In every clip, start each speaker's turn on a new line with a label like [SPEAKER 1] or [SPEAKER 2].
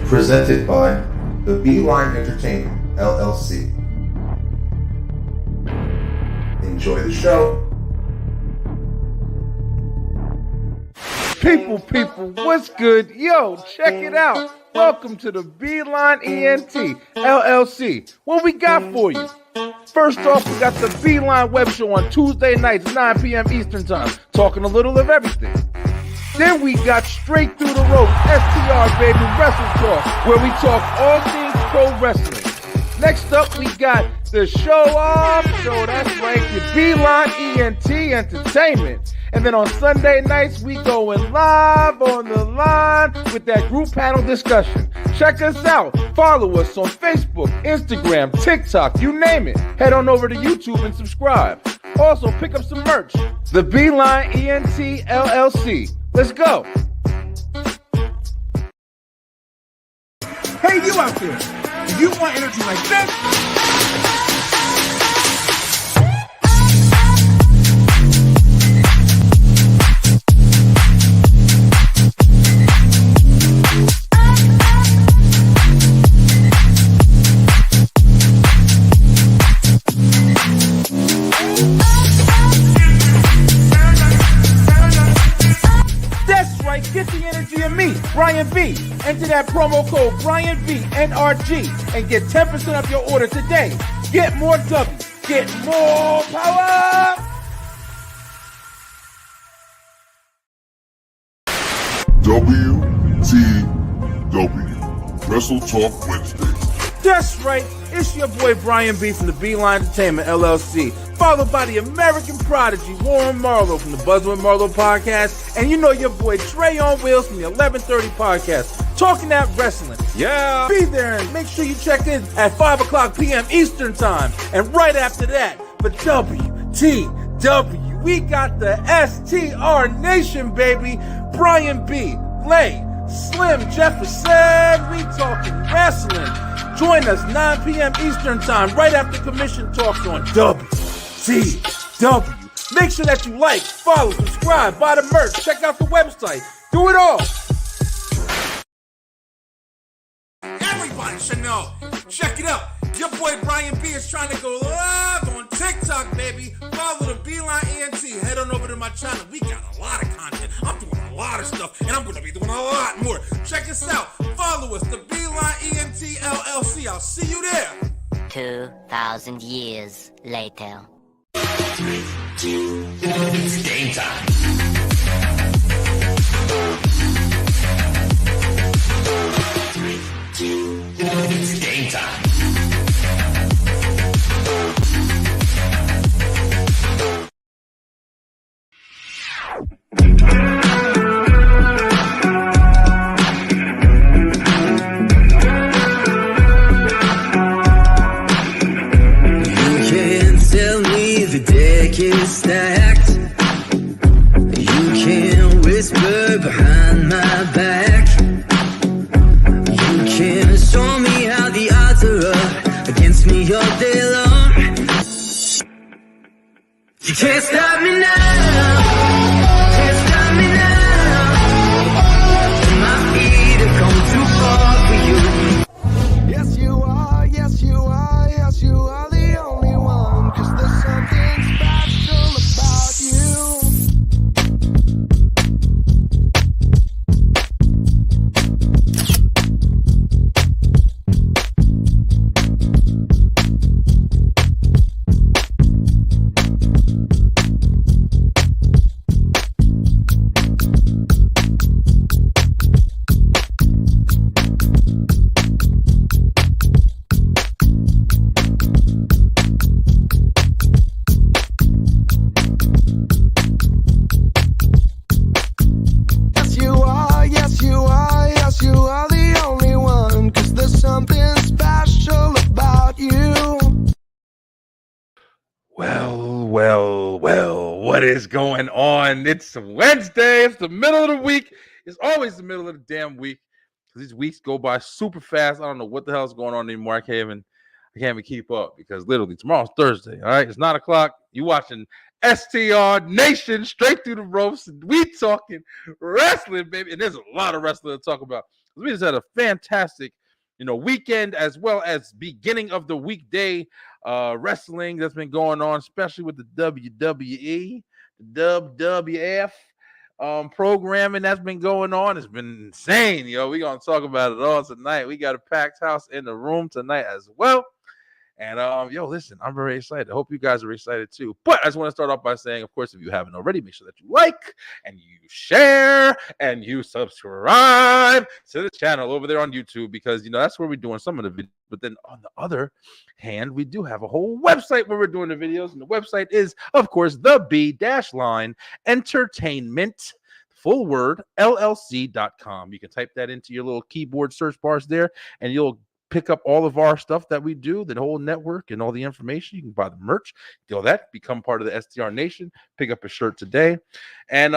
[SPEAKER 1] presented by the Beeline Entertainment, LLC. Enjoy the show.
[SPEAKER 2] People, what's good? Yo, check it out. Welcome to the Beeline ENT, LLC. What we got for you? First off, we got the Beeline Web Show on Tuesday nights, 9 p.m. Eastern Time, talking a little of everything. Then we got Straight Through the Ropes, STR, baby, Wrestletalk, where we talk all things pro wrestling. Next up, we got the Show Off Show, that's right, the Beeline ENT Entertainment. And then on Sunday nights, we going live on the line with that group panel discussion. Check us out. Follow us on Facebook, Instagram, TikTok, you name it. Head on over to YouTube and subscribe. Also, pick up some merch. The Beeline ENT LLC. Let's go.
[SPEAKER 3] Hey, you out there. If you want energy like this,
[SPEAKER 2] get the energy of me, Brian B. Enter that promo code BrianB NRG and get 10% off your order today. Get more W, get more power.
[SPEAKER 4] WTW Wrestletalk Wednesdays.
[SPEAKER 2] That's right, it's your boy Brian B from the Beeline Entertainment LLC, followed by the American prodigy Warren Marlowe from the Buzz with Marlowe podcast, and you know your boy Trey on Wheels from the 1130 podcast, talking that wrestling. Yeah, be there and make sure you check in at 5 o'clock p.m. Eastern time, and right after that, for WTW, we got the STR Nation, baby, Brian B, Lay, Slim Jefferson, we talking wrestling. Join us 9 p.m. Eastern Time, right after Commission Talks on WTW. Make sure that you like, follow, subscribe, buy the merch, check out the website. Do it all.
[SPEAKER 3] everybody should know. Check it out. Your boy Brian B is trying to go live on TikTok, baby. Follow the Beeline ENT. Head on over to my channel. We got a lot of content. I'm doing a lot of stuff, and I'm going to be doing a lot more. Check us out. Follow us, the Beeline ENT LLC. I'll see you there.
[SPEAKER 5] 2,000 years later.
[SPEAKER 6] It's game time. It's game time.
[SPEAKER 7] Is stacked. You can whisper behind my back. You can show me how the odds are up against me all day long. You can't stop me now. Can't stop me now. My feet have come too far for you.
[SPEAKER 8] Yes you are, yes you are, yes you are the only one. 'Cause there's something special about you.
[SPEAKER 2] Well, what is going on? It's Wednesday. It's the middle of the week. It's always the middle of the damn week. These weeks go by super fast. I don't know what the hell is going on anymore. I can't even keep up because literally tomorrow's Thursday. All right, it's 9 o'clock. You watching STR Nation straight through the ropes. We talking wrestling, baby, and there's a lot of wrestling to talk about. We just had a fantastic, weekend as well as beginning of the weekday wrestling that's been going on, especially with the WWE, WWF programming that's been going on. It's been insane, yo. We're gonna talk about it all tonight. We got a packed house in the room tonight as well. And listen, I'm very excited. I hope you guys are excited too. But I just want to start off by saying, of course, if you haven't already, make sure that you like and you share and you subscribe to the channel over there on YouTube, because that's where we're doing some of the videos. But then on the other hand, we do have a whole website where we're doing the videos, and the website is, of course, the B-Line Entertainment, full word, LLC.com. You can type that into your little keyboard search bars there, and you'll pick up all of our stuff that we do, the whole network and all the information. You can buy the merch, do all that, become part of the STR Nation, pick up a shirt today, and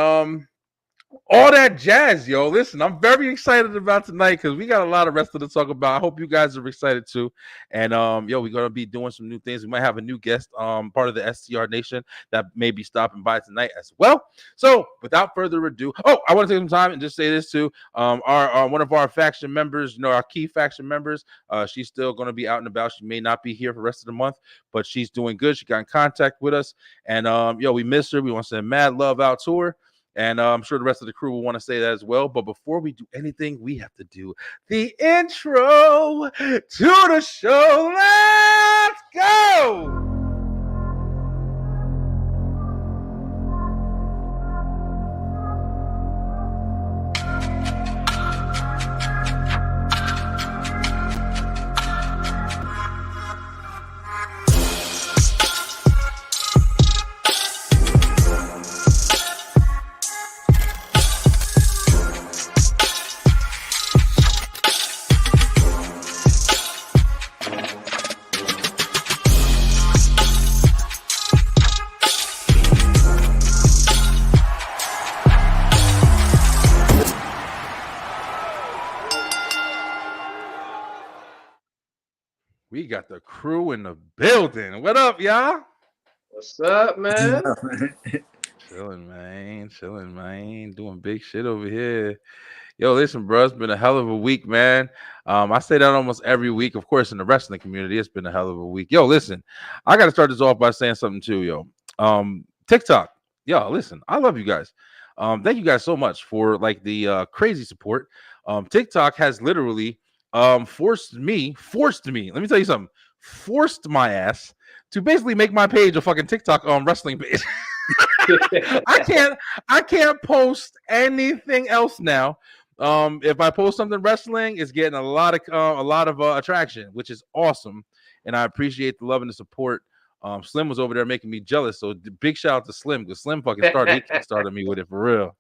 [SPEAKER 2] all that jazz, yo. Listen, I'm very excited about tonight because we got a lot of wrestling to talk about. I hope you guys are excited too. And we're gonna be doing some new things. We might have a new guest, part of the STR Nation that may be stopping by tonight as well. So without further ado, I want to take some time and just say this too. Our one of our faction members, our key faction members, she's still gonna be out and about. She may not be here for the rest of the month, but she's doing good. She got in contact with us, and we miss her. We want to send mad love out to her. And I'm sure the rest of the crew will want to say that as well. But before we do anything, we have to do the intro to the show. Let's go! We got the crew in the building. What up, y'all?
[SPEAKER 9] What's up, man?
[SPEAKER 2] Chilling, man. Doing big shit over here. Yo, listen, bro, it's been a hell of a week, man. I say that almost every week. Of course, in the wrestling community, it's been a hell of a week. Yo, listen, I got to start this off by saying something too, yo. TikTok. Yo, listen, I love you guys. Thank you guys so much for the crazy support. TikTok has literally forced me, let me tell you something, forced my ass to basically make my page a fucking TikTok wrestling page. I can't post anything else now. If I post something wrestling, it's getting a lot of attraction, which is awesome, and I appreciate the love and the support. Slim was over there making me jealous, so big shout out to Slim, because Slim fucking started me with it for real.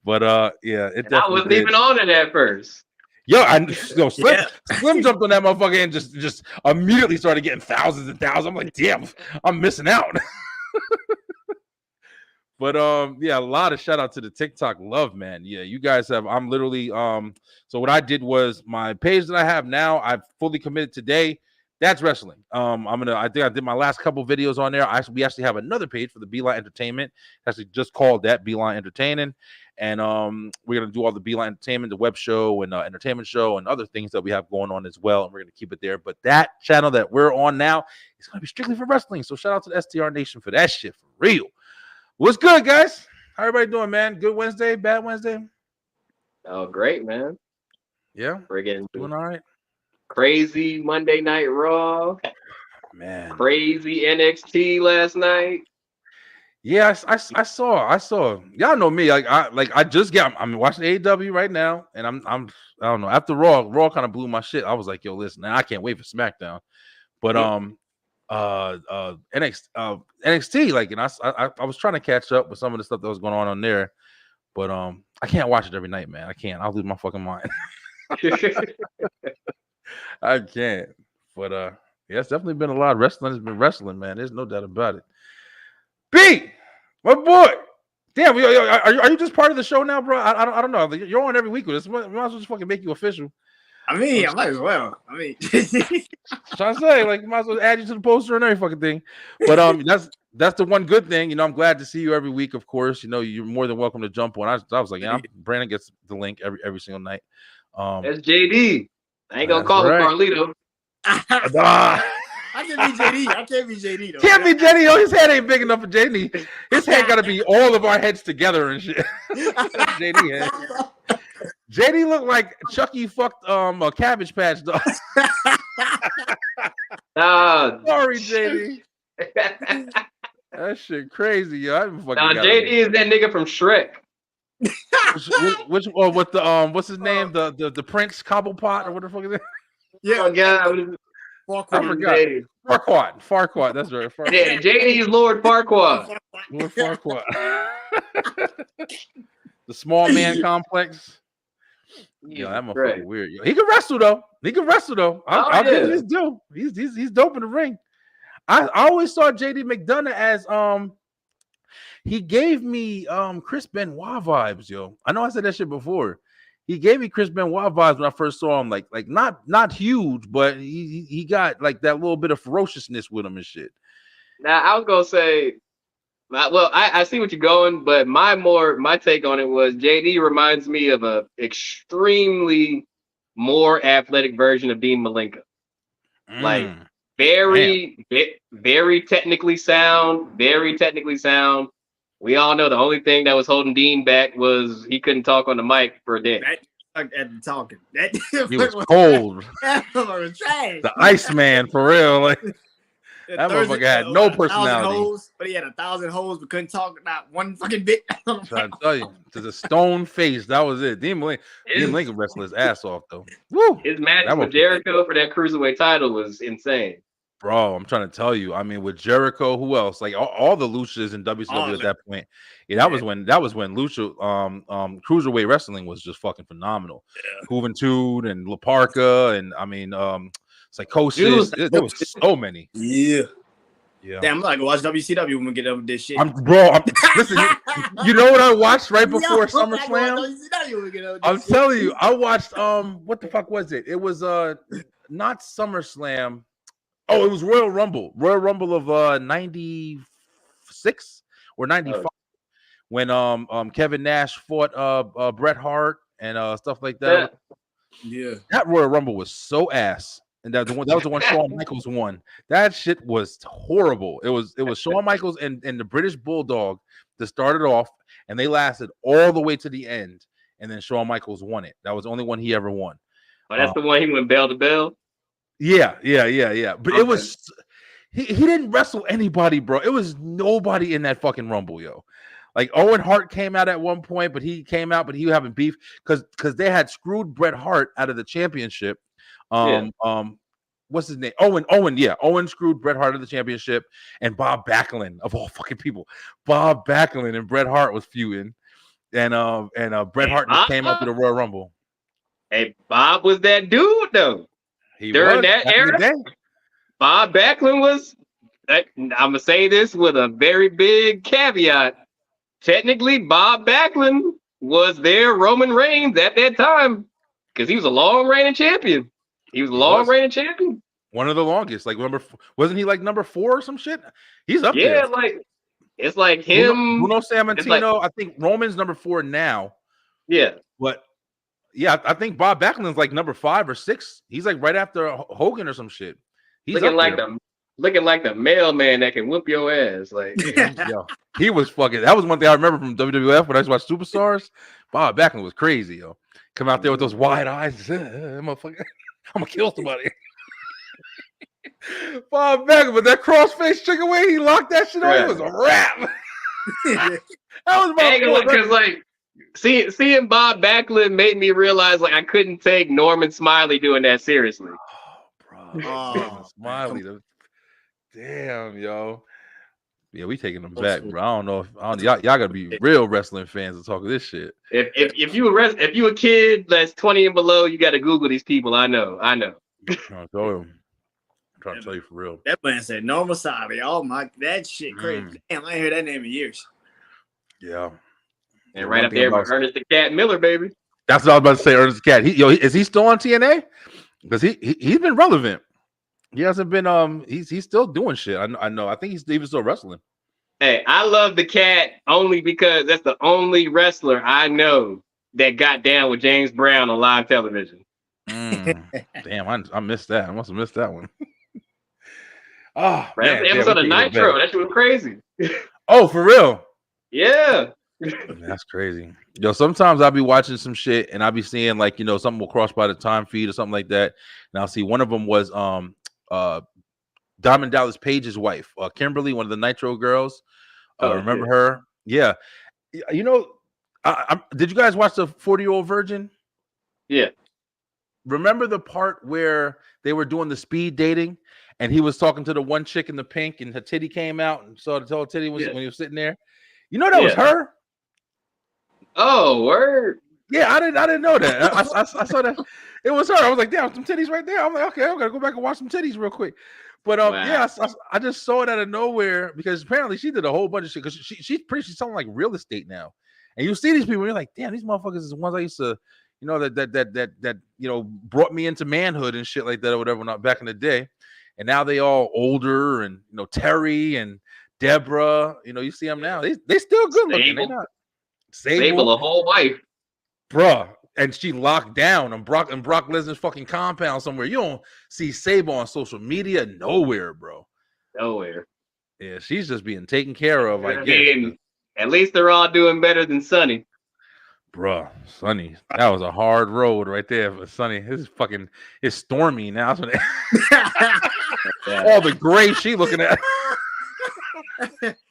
[SPEAKER 2] But yeah, it definitely
[SPEAKER 9] I wasn't even on it at first.
[SPEAKER 2] Slim jumped on that motherfucker and just immediately started getting thousands and thousands. I'm like, damn, I'm missing out. But a lot of shout out to the TikTok love, man. Yeah, you guys have. I'm literally so what I did was my page that I have now, I've fully committed today. That's wrestling. I think I did my last couple videos on there. We actually have another page for the B-Line Entertainment. Actually just called that B-Line Entertaining. And we're going to do all the B-Line Entertainment, the web show and entertainment show and other things that we have going on as well. And we're going to keep it there. But that channel that we're on now is going to be strictly for wrestling. So shout out to the STR Nation for that shit, for real. What's good, guys? How everybody doing, man? Good Wednesday? Bad Wednesday?
[SPEAKER 9] Oh, great, man.
[SPEAKER 2] Yeah?
[SPEAKER 9] We're getting
[SPEAKER 2] doing all right?
[SPEAKER 9] Crazy Monday Night Raw.
[SPEAKER 2] Man.
[SPEAKER 9] Crazy NXT last night.
[SPEAKER 2] Yeah, I saw. Y'all know me. I'm watching AEW right now, and I don't know. After Raw kind of blew my shit. I was like, yo, listen, I can't wait for SmackDown. But NXT, and I was trying to catch up with some of the stuff that was going on there, but I can't watch it every night, man. I can't. I'll lose my fucking mind. I can't. But yeah, it's definitely been a lot of wrestling. It's been wrestling, man. There's no doubt about it. B, my boy. Damn, are you just part of the show now, bro? I don't know. You're on every week with us. We might as well just fucking make you official.
[SPEAKER 10] I mean, I might as well. I mean,
[SPEAKER 2] trying to say, like, you might as well add you to the poster and every fucking thing. But that's the one good thing. You know, I'm glad to see you every week. Of course, you know, you're more than welcome to jump on. I was like, yeah, Brandon gets the link every single night.
[SPEAKER 9] That's JD. I ain't gonna call him Carlito.
[SPEAKER 10] I can't be JD. I can't be JD though.
[SPEAKER 2] Can't be JD. Oh, his head ain't big enough for JD. His head got to be all of our heads together and shit. JD head. JD looked like Chucky fucked a Cabbage Patch dog. Sorry, JD. That shit crazy, yo.
[SPEAKER 9] JD is that nigga from Shrek.
[SPEAKER 2] Which with the what's his name? The Prince Cobblepot or what the fuck is it?
[SPEAKER 10] Yeah,
[SPEAKER 9] oh god.
[SPEAKER 2] I forgot. Farquaad. That's right. Farquaad.
[SPEAKER 9] Yeah, JD's Lord Farquaad.
[SPEAKER 2] Lord Farquaad. The small man complex. Yeah, that motherfucker weird. Yo. He can wrestle though. I'll give him his due. He's dope in the ring. I always saw JD McDonough as he gave me Chris Benoit vibes, yo. I know I said that shit before. He gave me Chris Benoit vibes when I first saw him, like not huge, but he got like that little bit of ferociousness with him and shit.
[SPEAKER 9] Now I was gonna say, well, I see what you're going, but my take on it was JD reminds me of a extremely more athletic version of Dean Malenko. Like very technically sound, We all know the only thing that was holding Dean back was he couldn't talk on the mic for a day.
[SPEAKER 10] At the talking.
[SPEAKER 2] He was cold.
[SPEAKER 10] Was trash.
[SPEAKER 2] The Iceman, for real. Like that motherfucker had no personality.
[SPEAKER 10] Holes, but he had 1,000 holes, but couldn't talk not one fucking bit.
[SPEAKER 2] I'm trying to tell you, to the stone face, that was it. Dean Malenko wrestled his ass off though. Woo!
[SPEAKER 9] His match with Jericho for that cruiserweight title was insane.
[SPEAKER 2] Bro, I'm trying to tell you. I mean, with Jericho, who else? Like all the Luchas in WCW at that point. Yeah, that was when Lucha cruiserweight wrestling was just fucking phenomenal. Juventud and La Parca and I mean Psychosis. There was so many.
[SPEAKER 10] Yeah.
[SPEAKER 2] Yeah.
[SPEAKER 10] Damn, I'm like watch WCW when we get over this shit.
[SPEAKER 2] Listen, you know what I watched right before SummerSlam? I'm telling you, I watched what the fuck was it? It was not SummerSlam. Oh, it was Royal Rumble of 96 or 95 when Kevin Nash fought Bret Hart and stuff like that.
[SPEAKER 10] Yeah.
[SPEAKER 2] That Royal Rumble was so ass. And that was the one Shawn Michaels won. That shit was horrible. It was Shawn Michaels and the British Bulldog that started off, and they lasted all the way to the end, and then Shawn Michaels won it. That was the only one he ever won.
[SPEAKER 9] Oh, that's the one he went bell to bell?
[SPEAKER 2] Yeah. But it was he didn't wrestle anybody, bro. It was nobody in that fucking Rumble, yo. Like Owen Hart came out at one point, but he came out, but he was having beef because they had screwed Bret Hart out of the championship. What's his name? Owen. Yeah, Owen screwed Bret Hart of the championship, and Bob Backlund of all fucking people. Bob Backlund and Bret Hart was feuding, and Bret Hart just came up to the Royal Rumble.
[SPEAKER 9] Hey, Bob was that dude though. During that era, Bob Backlund was. I'm gonna say this with a very big caveat. Technically, Bob Backlund was their Roman Reigns at that time because he was a long reigning champion.
[SPEAKER 2] One of the longest. Like wasn't he like number 4 or some shit? He's up there.
[SPEAKER 9] Yeah, like it's like him.
[SPEAKER 2] Bruno Sammartino. I think Roman's number 4 now.
[SPEAKER 9] Yeah,
[SPEAKER 2] but yeah, I think Bob Backlund's like number 5 or 6. He's like right after Hogan or some shit. He's
[SPEAKER 9] looking like the mailman that can whoop your ass. Like,
[SPEAKER 2] yo, he was fucking. That was one thing I remember from WWF when I used to watch Superstars. Bob Backlund was crazy, yo. Come out there with those wide eyes, motherfucker. I'm gonna kill somebody. Bob Backlund, but that cross-face chicken wing, he locked that shit on. It was a wrap. That was my
[SPEAKER 9] because like seeing Bob Backlund made me realize like I couldn't take Norman Smiley doing that seriously.
[SPEAKER 2] Oh, bro, Smiley, damn, yo. Yeah, we taking them back, bro. I don't know. Y'all gotta be real wrestling fans to talk this shit.
[SPEAKER 9] If you a kid that's 20 and below, you got to Google these people. I know.
[SPEAKER 2] I'm trying to tell you for real.
[SPEAKER 10] That man said Norman Smiley. Oh my, that shit crazy. Damn, I ain't heard that name in years.
[SPEAKER 2] Yeah.
[SPEAKER 9] And right up there, Ernest the Cat Miller, baby.
[SPEAKER 2] That's what I was about to say. Ernest the Cat. Is he still on TNA? because he's been relevant. He hasn't been he's still doing shit. I know. I think he's even still wrestling.
[SPEAKER 9] Hey, I love the cat only because that's the only wrestler I know that got down with James Brown on live television.
[SPEAKER 2] Damn, I missed that. I must have missed that one. Oh,
[SPEAKER 9] Right?
[SPEAKER 2] man.
[SPEAKER 9] The episode of Nitro. That shit was crazy.
[SPEAKER 2] Oh, for real?
[SPEAKER 9] Yeah.
[SPEAKER 2] That's crazy. Yo, sometimes I'll be watching some shit and I'll be seeing like, something will cross by the time feed or something like that. And I'll see one of them was Diamond Dallas Page's wife, Kimberly, one of the Nitro girls. Remember her? Yeah. Did you guys watch the 40-Year-Old Virgin?
[SPEAKER 9] Yeah.
[SPEAKER 2] Remember the part where they were doing the speed dating and he was talking to the one chick in the pink and her titty came out and saw the whole titty when he was sitting there? That was her.
[SPEAKER 9] Oh, word.
[SPEAKER 2] Yeah, I didn't know that. I saw that it was her. I was like, damn, some titties right there. I'm like, okay, I'm gonna go back and watch some titties real quick. But
[SPEAKER 9] Wow.
[SPEAKER 2] yeah, I just saw it out of nowhere because apparently she did a whole bunch of shit because she's selling like real estate now. And you see these people, and you're like, damn, these motherfuckers is the ones I used to, that brought me into manhood and shit like that or whatever not back in the day. And now they all older and Terry and Deborah, you see them now. They still good looking. They not
[SPEAKER 9] Sable, a whole wife.
[SPEAKER 2] Bruh. And she locked down on Brock Lesnar's fucking compound somewhere. You don't see Sable on social media nowhere, bro.
[SPEAKER 9] Nowhere.
[SPEAKER 2] Yeah, she's just being taken care of, I guess.
[SPEAKER 9] At least they're all doing better than Sonny.
[SPEAKER 2] Bruh, Sonny, that was a hard road right there for Sonny. It's stormy now. All the gray she looking at.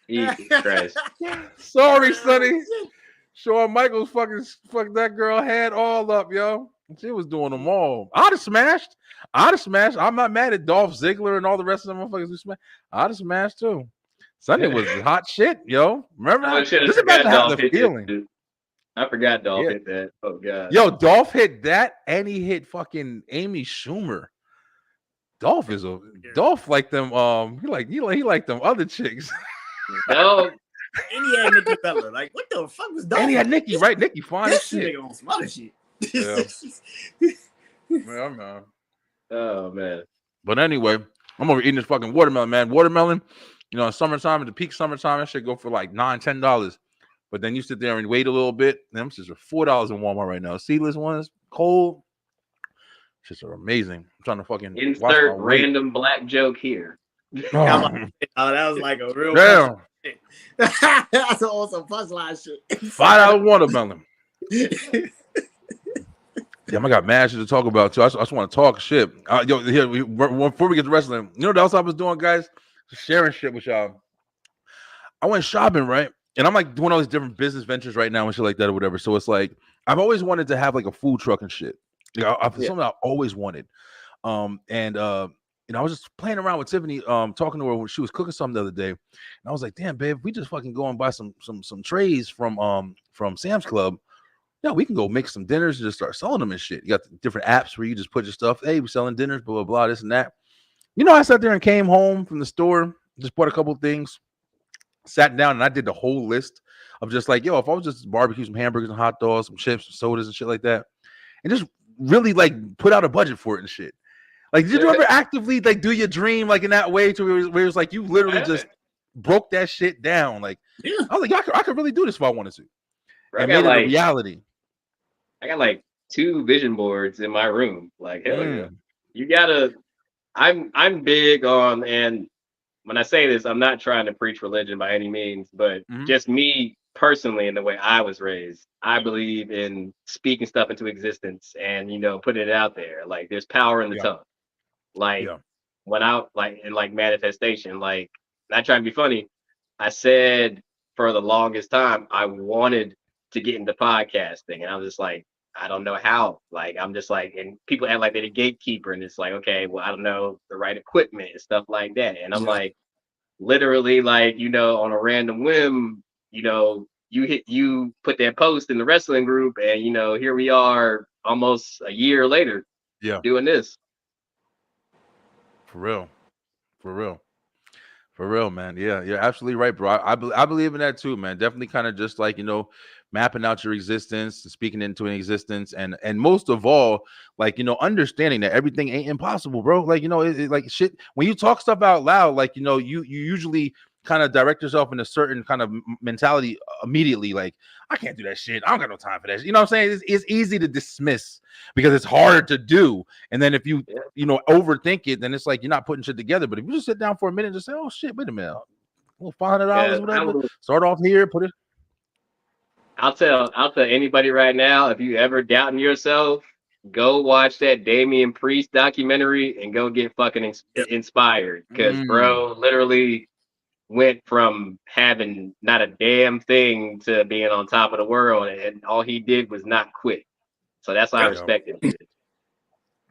[SPEAKER 9] Jesus Christ.
[SPEAKER 2] Sorry, Sonny. Shawn Michaels fucked that girl head all up, yo. She was doing them all. I'd have smashed. I'm not mad at Dolph Ziggler and all the rest of them motherfuckers who smashed. I'd have smashed too. Sunday was hot shit, yo. Remember that?
[SPEAKER 9] Just imagine how the feeling. I forgot Dolph hit that. Oh god.
[SPEAKER 2] Yo, Dolph hit that and he hit fucking Amy Schumer. Dolph like them. He like them other chicks.
[SPEAKER 9] No.
[SPEAKER 10] And he had Nikki Bella. Like, what the fuck was Dolph?
[SPEAKER 2] And he had Nikki, right? Nikki fine as shit.
[SPEAKER 10] On some other shit.
[SPEAKER 2] Yeah. Yeah, man.
[SPEAKER 9] Oh man.
[SPEAKER 2] But anyway, I'm over eating this fucking watermelon, man. Watermelon, in summertime, at the peak summertime, that should go for like $9-10. But then you sit there and wait a little bit. Them shits are $4 in Walmart right now. Seedless ones, cold. Shits are amazing. I'm trying to fucking
[SPEAKER 9] insert random black joke here.
[SPEAKER 2] Oh,
[SPEAKER 10] that was like a real
[SPEAKER 2] damn.
[SPEAKER 10] That's also punchline shit.
[SPEAKER 2] $5 watermelon. Damn, I got mad shit to talk about too. I just want to talk shit. Before we get to wrestling, you know what else I was doing, guys? Just sharing shit with y'all. I went shopping, right? And I'm like doing all these different business ventures right now and shit like that or whatever. So it's like I've always wanted to have like a food truck and shit. Something I always wanted. I was just playing around with Tiffany, talking to her when she was cooking something the other day. And I was like, damn, babe, we just fucking go and buy some trays from Sam's Club. Yeah, we can go make some dinners and just start selling them and shit. You got the different apps where you just put your stuff. Hey, we're selling dinners, blah, blah, blah, this and that. I sat there and came home from the store, just bought a couple of things, sat down, and I did the whole list of just like, yo, if I was just barbecue, some hamburgers and hot dogs, some chips, some sodas and shit like that, and just really like put out a budget for it and shit. Like, did you ever actively like do your dream like in that way to where it was like you literally just broke that shit down? Like, I was like, I could really do this if I wanted to. And made it a reality.
[SPEAKER 9] I got like 2 vision boards in my room. Like, hell yeah. You gotta. I'm big on, and when I say this, I'm not trying to preach religion by any means, but just me personally, in the way I was raised, I believe in speaking stuff into existence and putting it out there. Like, there's power in the tongue. Like when I like manifestation, like, not trying to be funny, I said for the longest time I wanted to get into podcasting, and I was just like, I don't know how. Like, I'm just like, and people act like they're the gatekeeper, and it's like, okay, well, I don't know the right equipment and stuff like that. And I'm like, literally, like, on a random whim, you put that post in the wrestling group, and here we are almost a year later, doing this.
[SPEAKER 2] For real, man. Yeah, you're absolutely right, bro. I believe in that too, man. Definitely kind of just like, mapping out your existence, speaking into an existence, and most of all, like, understanding that everything ain't impossible, bro. Like, like shit. When you talk stuff out loud, like, you usually kind of direct yourself in a certain kind of mentality immediately. Like, I can't do that shit. I don't got no time for that. You know what I'm saying? It's easy to dismiss because it's hard to do. And then if you overthink it, then it's like you're not putting shit together. But if you just sit down for a minute and just say, "Oh shit, wait a minute, well, $500, whatever. Start off here, put it."
[SPEAKER 9] I'll tell anybody right now, if you ever doubting yourself, go watch that Damian Priest documentary and go get fucking inspired. Because bro literally went from having not a damn thing to being on top of the world, and all he did was not quit. So that's why I respect it.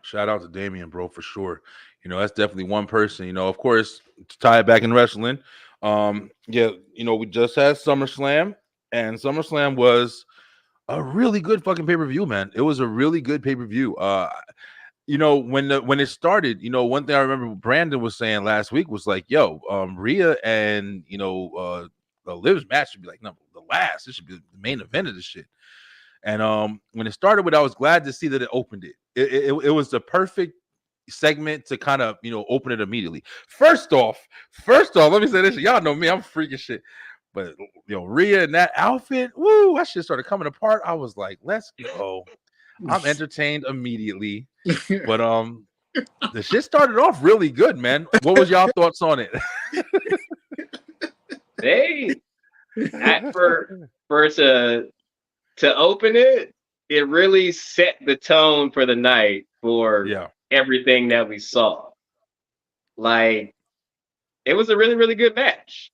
[SPEAKER 2] Shout out to Damian, bro, for sure. That's definitely one person. Of course, to tie it back in wrestling. We just had SummerSlam, and SummerSlam was a really good fucking pay-per-view, man. It was a really good pay-per-view. When it started, one thing I remember Brandon was saying last week was like, yo, Rhea and Liv's match should be like the last. It should be the main event of this shit. And when it started with, I was glad to see that it opened it. It was the perfect segment to kind of open it immediately. First off, let me say this. Y'all know me, I'm freaking shit. But Rhea in that outfit, woo, that shit started coming apart. I was like, let's go. I'm entertained immediately. But the shit started off really good, man. What was y'all thoughts on it?
[SPEAKER 9] To open it, it really set the tone for the night for everything that we saw. Like, it was a really, really good match.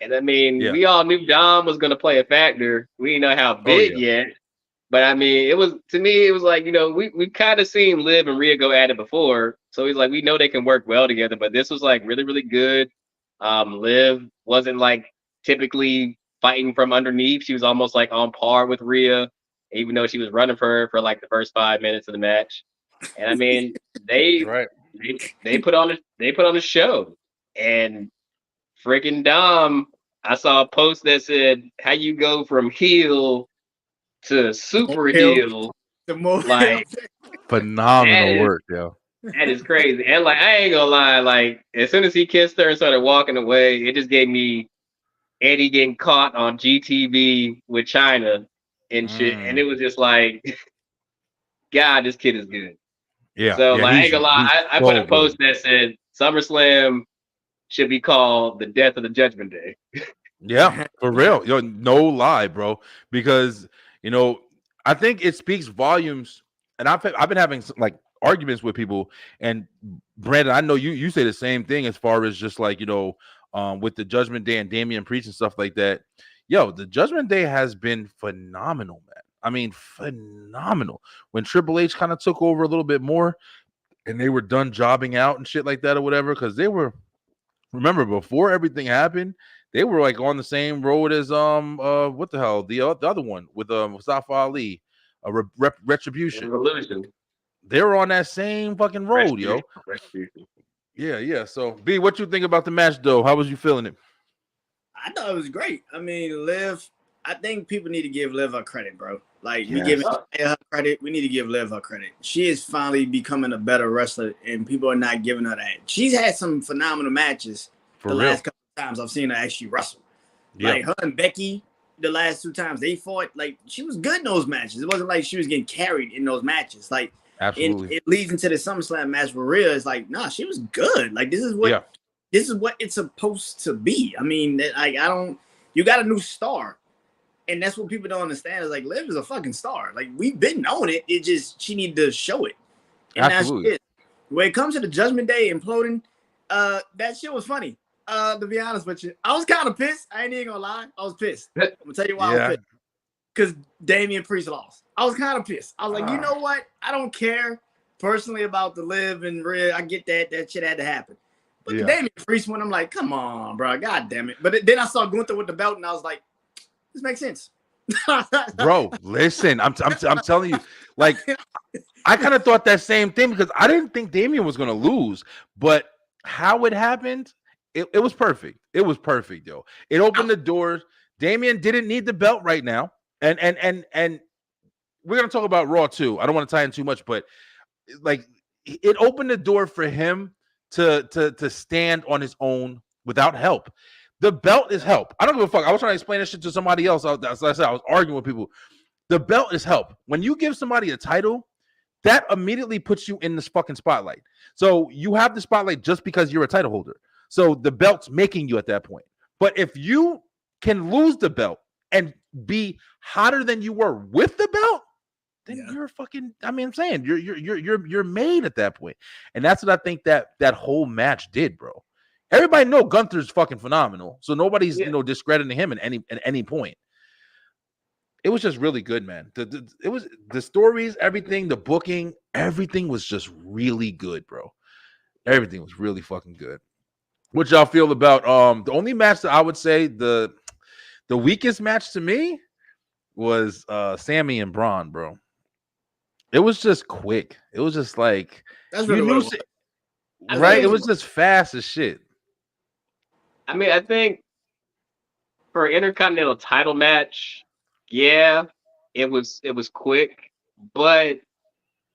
[SPEAKER 9] And I mean, we all knew Dom was going to play a factor. We didn't know how big yet. But I mean, it was like, we've kind of seen Liv and Rhea go at it before. So he's like, we know they can work well together, but this was like really, really good. Liv wasn't like typically fighting from underneath. She was almost like on par with Rhea, even though she was running for her for like the first 5 minutes of the match. And I mean, they put on a show. And freaking Dom, I saw a post that said, how you go from heel to super heel, like
[SPEAKER 2] phenomenal work, yo.
[SPEAKER 9] That is crazy. And like, I ain't gonna lie, like as soon as he kissed her and started walking away, it just gave me Eddie getting caught on GTV with China and shit. And it was just like, God, this kid is good.
[SPEAKER 2] Yeah.
[SPEAKER 9] So like, I ain't gonna lie, I put a post that said SummerSlam should be called the death of the Judgment Day.
[SPEAKER 2] Yeah, for real. No lie, bro. Because I think it speaks volumes. And I've been having like arguments with people. And Brandon, I know you say the same thing as far as just like with the Judgment Day and Damian Priest and stuff like that. Yo, the Judgment Day has been phenomenal, man. I mean, phenomenal. When Triple H kind of took over a little bit more, and they were done jobbing out and shit like that or whatever, because they were. Remember, before everything happened, they were like on the same road as what the hell, the other one with Mustafa Ali, Retribution.
[SPEAKER 9] Revolution.
[SPEAKER 2] They were on that same fucking road, yo. Yeah. So, B, what you think about the match, though? How was you feeling it?
[SPEAKER 10] I thought it was great. I mean, Liv, I think people need to give Liv her credit, bro. Like, we give her credit. We need to give Liv her credit. She is finally becoming a better wrestler, and people are not giving her that. She's had some phenomenal matches last couple of times I've seen her actually wrestle. Like, her and Becky, the last 2 times they fought, like, she was good in those matches. It wasn't like she was getting carried in those matches. Like,
[SPEAKER 2] absolutely.
[SPEAKER 10] It leads into the SummerSlam match with Rhea. It's like, nah, she was good. Like, this is what it's supposed to be. I mean, like, you got a new star. And that's what people don't understand is like, Liv is a fucking star. Like, we've been knowing it. It just, she needed to show it. And
[SPEAKER 2] absolutely.
[SPEAKER 10] That's it. When it comes to the Judgment Day imploding, that shit was funny. To be honest with you, I was kind of pissed. I ain't even gonna lie. I was pissed. I'm gonna tell you why I was pissed. Because Damian Priest lost. I was kind of pissed. I was like, you know what? I don't care personally about the Liv and Rhea. I get that. That shit had to happen. But the Damian Priest one, I'm like, come on, bro. God damn it. But then I saw Gunther with the belt, and I was like, this makes sense.
[SPEAKER 2] Bro, listen, I'm telling you, like, I kind of thought that same thing because I didn't think Damian was gonna lose, but how it happened, it was perfect. It was perfect, yo. It opened the doors. Damian didn't need the belt right now. And we're gonna talk about Raw too. I don't want to tie in too much, but like it opened the door for him to stand on his own without help. The belt is help. I don't give a fuck. I was trying to explain this shit to somebody else. As I said, I was arguing with people. The belt is help. When you give somebody a title, that immediately puts you in this fucking spotlight. So you have the spotlight just because you're a title holder. So the belt's making you at that point. But if you can lose the belt and be hotter than you were with the belt, then you're fucking. I mean, I'm saying you're made at that point, and that's what I think that whole match did, bro. Everybody know Gunther's fucking phenomenal, so nobody's discrediting him at any point. It was just really good, man. It was the stories, everything, the booking, everything was just really good, bro. Everything was really fucking good. What y'all feel about the only match that I would say the weakest match to me was Sammy and Braun, bro. It was just quick. It was just like
[SPEAKER 10] that's really what it was.
[SPEAKER 2] Right? It was just fast as shit.
[SPEAKER 9] I mean, I think for an Intercontinental title match, yeah, it was quick, but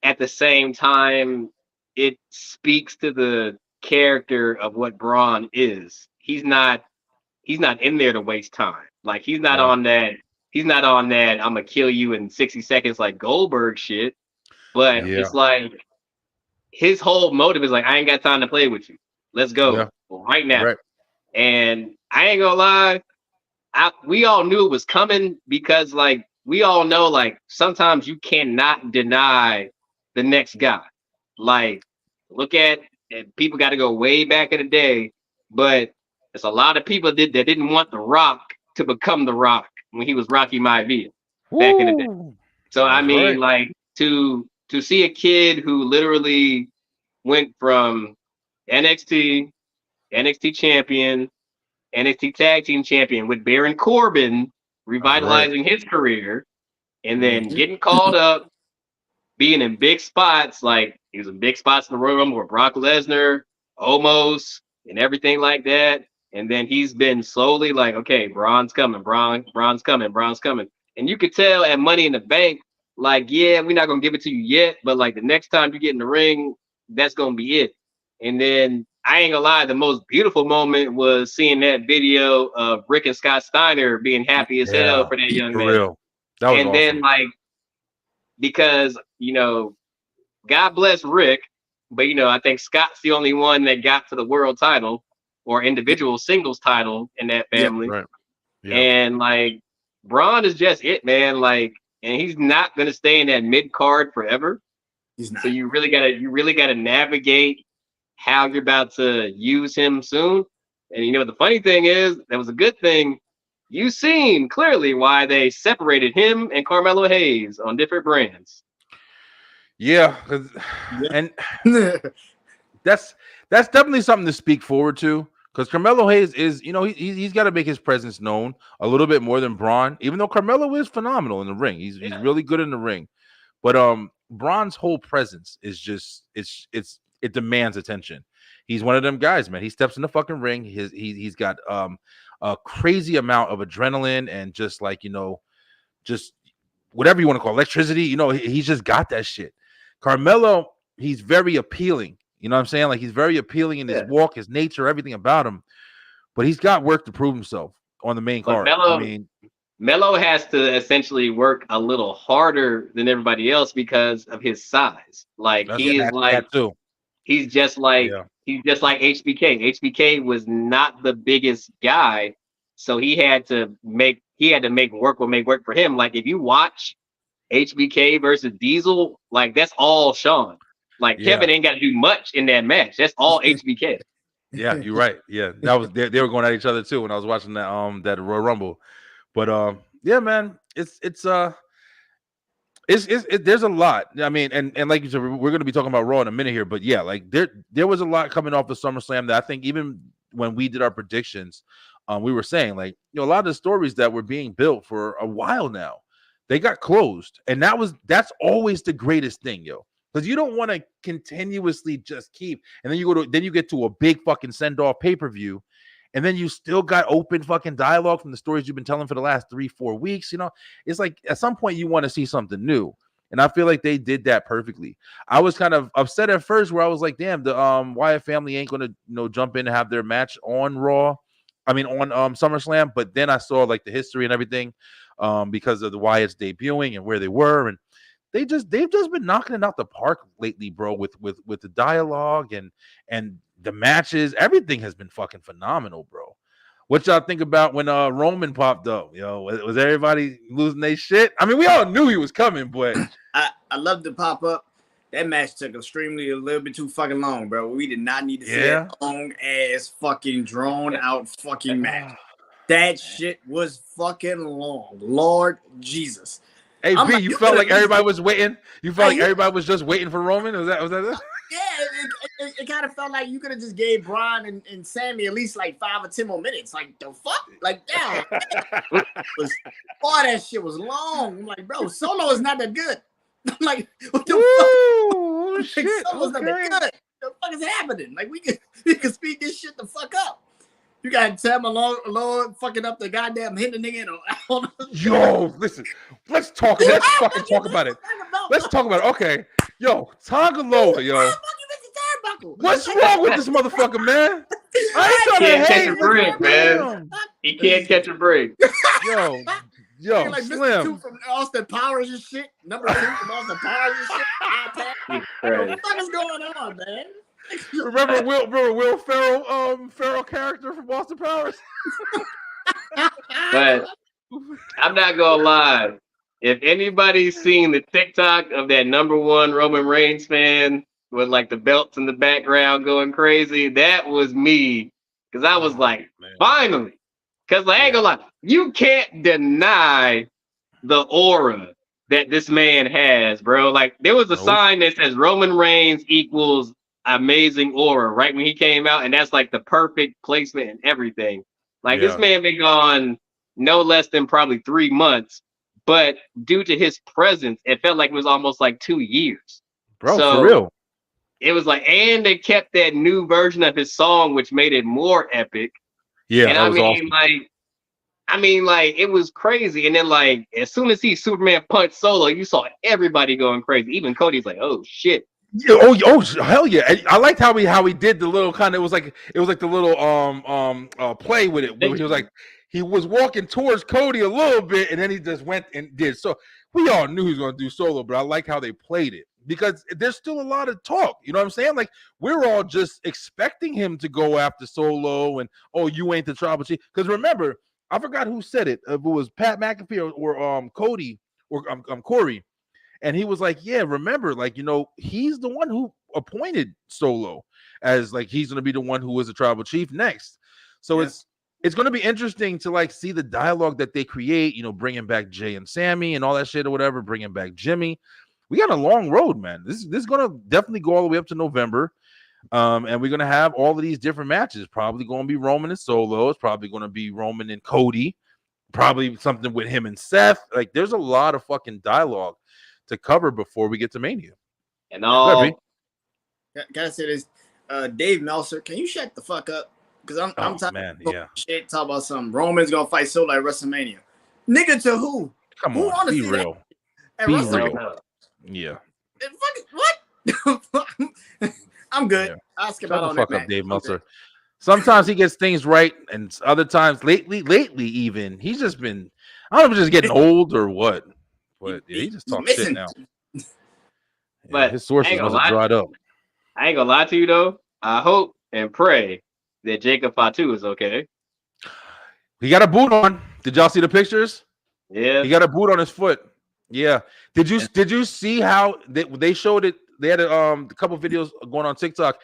[SPEAKER 9] at the same time, it speaks to the character of what Braun is. He's not in there to waste time. Like he's not on that. He's not on that. I'm gonna kill you in 60 seconds like Goldberg shit. But it's like his whole motive is like, I ain't got time to play with you. Let's go right now. Right. And I ain't gonna lie, we all knew it was coming because like we all know like sometimes you cannot deny the next guy. Like look at and people got to go way back in the day, but there's a lot of people that didn't want The Rock to become The Rock when he was Rocky Maivia back in the day. So I mean, like to see a kid who literally went from NXT champion, NXT Tag Team Champion with Baron Corbin revitalizing his career, and then getting called up, being in big spots, like he was in big spots in the Royal Rumble with Brock Lesnar, Omos, and everything like that. And then he's been slowly like, okay, Braun's coming. And you could tell at Money in the Bank, like, yeah, we're not going to give it to you yet, but like the next time you get in the ring, that's going to be it. And then I ain't gonna lie, the most beautiful moment was seeing that video of Rick and Scott Steiner being happy as hell for that young man.
[SPEAKER 2] Real. That was
[SPEAKER 9] and
[SPEAKER 2] awesome.
[SPEAKER 9] Then like, because, you know, God bless Rick, but, you know, I think Scott's the only one that got to the world title or individual singles title in that family. And like, Braun is just it, man. Like, and he's not going to stay in that mid card forever. So you really gotta navigate how you're about to use him soon. And you know, the funny thing is, that was a good thing. You seen clearly why they separated him and Carmelo Hayes on different brands.
[SPEAKER 2] Yeah. And that's definitely something to speak forward to, because Carmelo Hayes is, you know, he's got to make his presence known a little bit more than Braun, even though Carmelo is phenomenal in the ring. He's really good in the ring. But Braun's whole presence is just it demands attention. He's one of them guys, man. He steps in the fucking ring. He's got a crazy amount of adrenaline and just like, you know, just whatever you want to call it, electricity. You know, he's just got that shit. Carmelo, he's very appealing. You know what I'm saying? Like, he's very appealing in his walk, his nature, everything about him. But he's got work to prove himself on the main card.
[SPEAKER 9] Melo has to essentially work a little harder than everybody else because of his size. Like he's just like HBK. HBK was not the biggest guy, so he had to make work for him. Like if you watch HBK versus Diesel, like that's all Sean. Like Kevin ain't got to do much in that match. That's all HBK.
[SPEAKER 2] Yeah, you're right. Yeah, that was they were going at each other too when I was watching that Royal Rumble. But yeah, man, it's there's a lot. I mean, and like you said, we're going to be talking about Raw in a minute here. But yeah, like there was a lot coming off of SummerSlam that I think even when we did our predictions, we were saying like, you know, a lot of the stories that were being built for a while now, they got closed, and that's always the greatest thing, yo. Because you don't want to continuously just keep, and then you get to a big fucking send off pay-per-view, And then you still got open fucking dialogue from the stories you've been telling for the last 3-4 weeks. You know, it's like at some point you want to see something new. And I feel like they did that perfectly. I was kind of upset at first where I was like, damn, the Wyatt family ain't gonna jump in and have their match on Raw. I mean on SummerSlam, but then I saw like the history and everything because of the Wyatt's debuting and where they were, and they've just been knocking it out the park lately, bro, with the dialogue and the matches. Everything has been fucking phenomenal, bro. What y'all think about when Roman popped up? Was everybody losing their shit? I mean, we all knew he was coming, but
[SPEAKER 10] I loved the pop up. That match took a little bit too fucking long, bro. We did not need to see that long ass fucking drawn out fucking match. That shit was fucking long. Lord Jesus.
[SPEAKER 2] Hey, B, like, you felt like everybody was waiting? You felt like everybody was just waiting for Roman? Was that it?
[SPEAKER 10] Yeah, it kind of felt like you could have just gave Brian and Sammy at least like 5 or 10 more minutes. Like, the fuck? Like, damn. All that shit was long. I'm like, bro, Solo is not that good. I'm like, what the fuck?
[SPEAKER 2] Shit,
[SPEAKER 10] Solo's not that good. What the fuck is happening? Like, we can speed this shit the fuck up. You got Sam alone fucking up the goddamn hitting nigga in
[SPEAKER 2] Yo, listen, let's talk. Let's fucking talk about it. Let's talk about it. Okay, yo, Tangaloa, yo. What's wrong with this motherfucker, man?
[SPEAKER 9] I ain't trying to catch a break, man. He can't catch a break.
[SPEAKER 2] Yo,
[SPEAKER 10] like
[SPEAKER 2] Slim.
[SPEAKER 10] Mr. 2 from Austin Powers and shit. Number 2 from Austin Powers and shit. What the fuck is going on, man?
[SPEAKER 2] Remember Will Ferrell character from Austin Powers?
[SPEAKER 9] But I'm not gonna lie. If anybody's seen the TikTok of that #1 Roman Reigns fan with like the belts in the background going crazy, that was me. Because I was like, finally. Because I ain't gonna lie, you can't deny the aura that this man has, bro. Like there was a sign that says Roman Reigns equals amazing aura right when he came out, and that's like the perfect placement and everything. Like this man been gone no less than probably 3 months, but due to his presence, it felt like it was almost like 2 years.
[SPEAKER 2] Bro,
[SPEAKER 9] so
[SPEAKER 2] for real.
[SPEAKER 9] It was like, and they kept that new version of his song, which made it more epic.
[SPEAKER 2] Yeah,
[SPEAKER 9] and
[SPEAKER 2] that was awesome.
[SPEAKER 9] like it was crazy. And then like as soon as Superman punched Solo, you saw everybody going crazy. Even Cody's like, oh shit.
[SPEAKER 2] Oh hell yeah! I liked how he did the little kind of it was like the little play with it. He was like he was walking towards Cody a little bit, and then he just went and did. So we all knew he was going to do Solo, but I like how they played it because there's still a lot of talk. You know what I'm saying? Like we're all just expecting him to go after Solo, and you ain't the tribal chief. Because remember, I forgot who said it. If it was Pat McAfee or Cody or Corey. And he was like, yeah, remember, like, he's the one who appointed Solo as like he's going to be the one who is the tribal chief next. So it's going to be interesting to like see the dialogue that they create, bringing back Jay and Sammy and all that shit or whatever, bringing back Jimmy. We got a long road, man. This is going to definitely go all the way up to November. And we're going to have all of these different matches. Probably going to be Roman and Solo. It's probably going to be Roman and Cody. Probably something with him and Seth. Like there's a lot of fucking dialogue to cover before we get to Mania.
[SPEAKER 9] And all
[SPEAKER 10] gotta say this, Dave Meltzer, can you shut the fuck up? Because I'm talking shit, talk about something. Roman's gonna fight Solo at WrestleMania. Nigga, to who?
[SPEAKER 2] Come
[SPEAKER 10] who
[SPEAKER 2] on, be real.
[SPEAKER 10] At
[SPEAKER 2] be
[SPEAKER 10] real.
[SPEAKER 2] Yeah.
[SPEAKER 10] What? I'm good.
[SPEAKER 2] Yeah.
[SPEAKER 10] I'll skip out on that match.
[SPEAKER 2] Dave Meltzer. Sometimes he gets things right, and other times, lately, even he's just been. I don't know if he's just getting old or what. But he just talks shit now.
[SPEAKER 9] But
[SPEAKER 2] his sources must have dried up.
[SPEAKER 9] I ain't gonna lie to you though. I hope and pray that Jacob Fatu is okay.
[SPEAKER 2] He got a boot on. Did y'all see the pictures?
[SPEAKER 9] Yeah.
[SPEAKER 2] He got a boot on his foot. Yeah. Did you see how they showed it? They had a couple videos going on TikTok.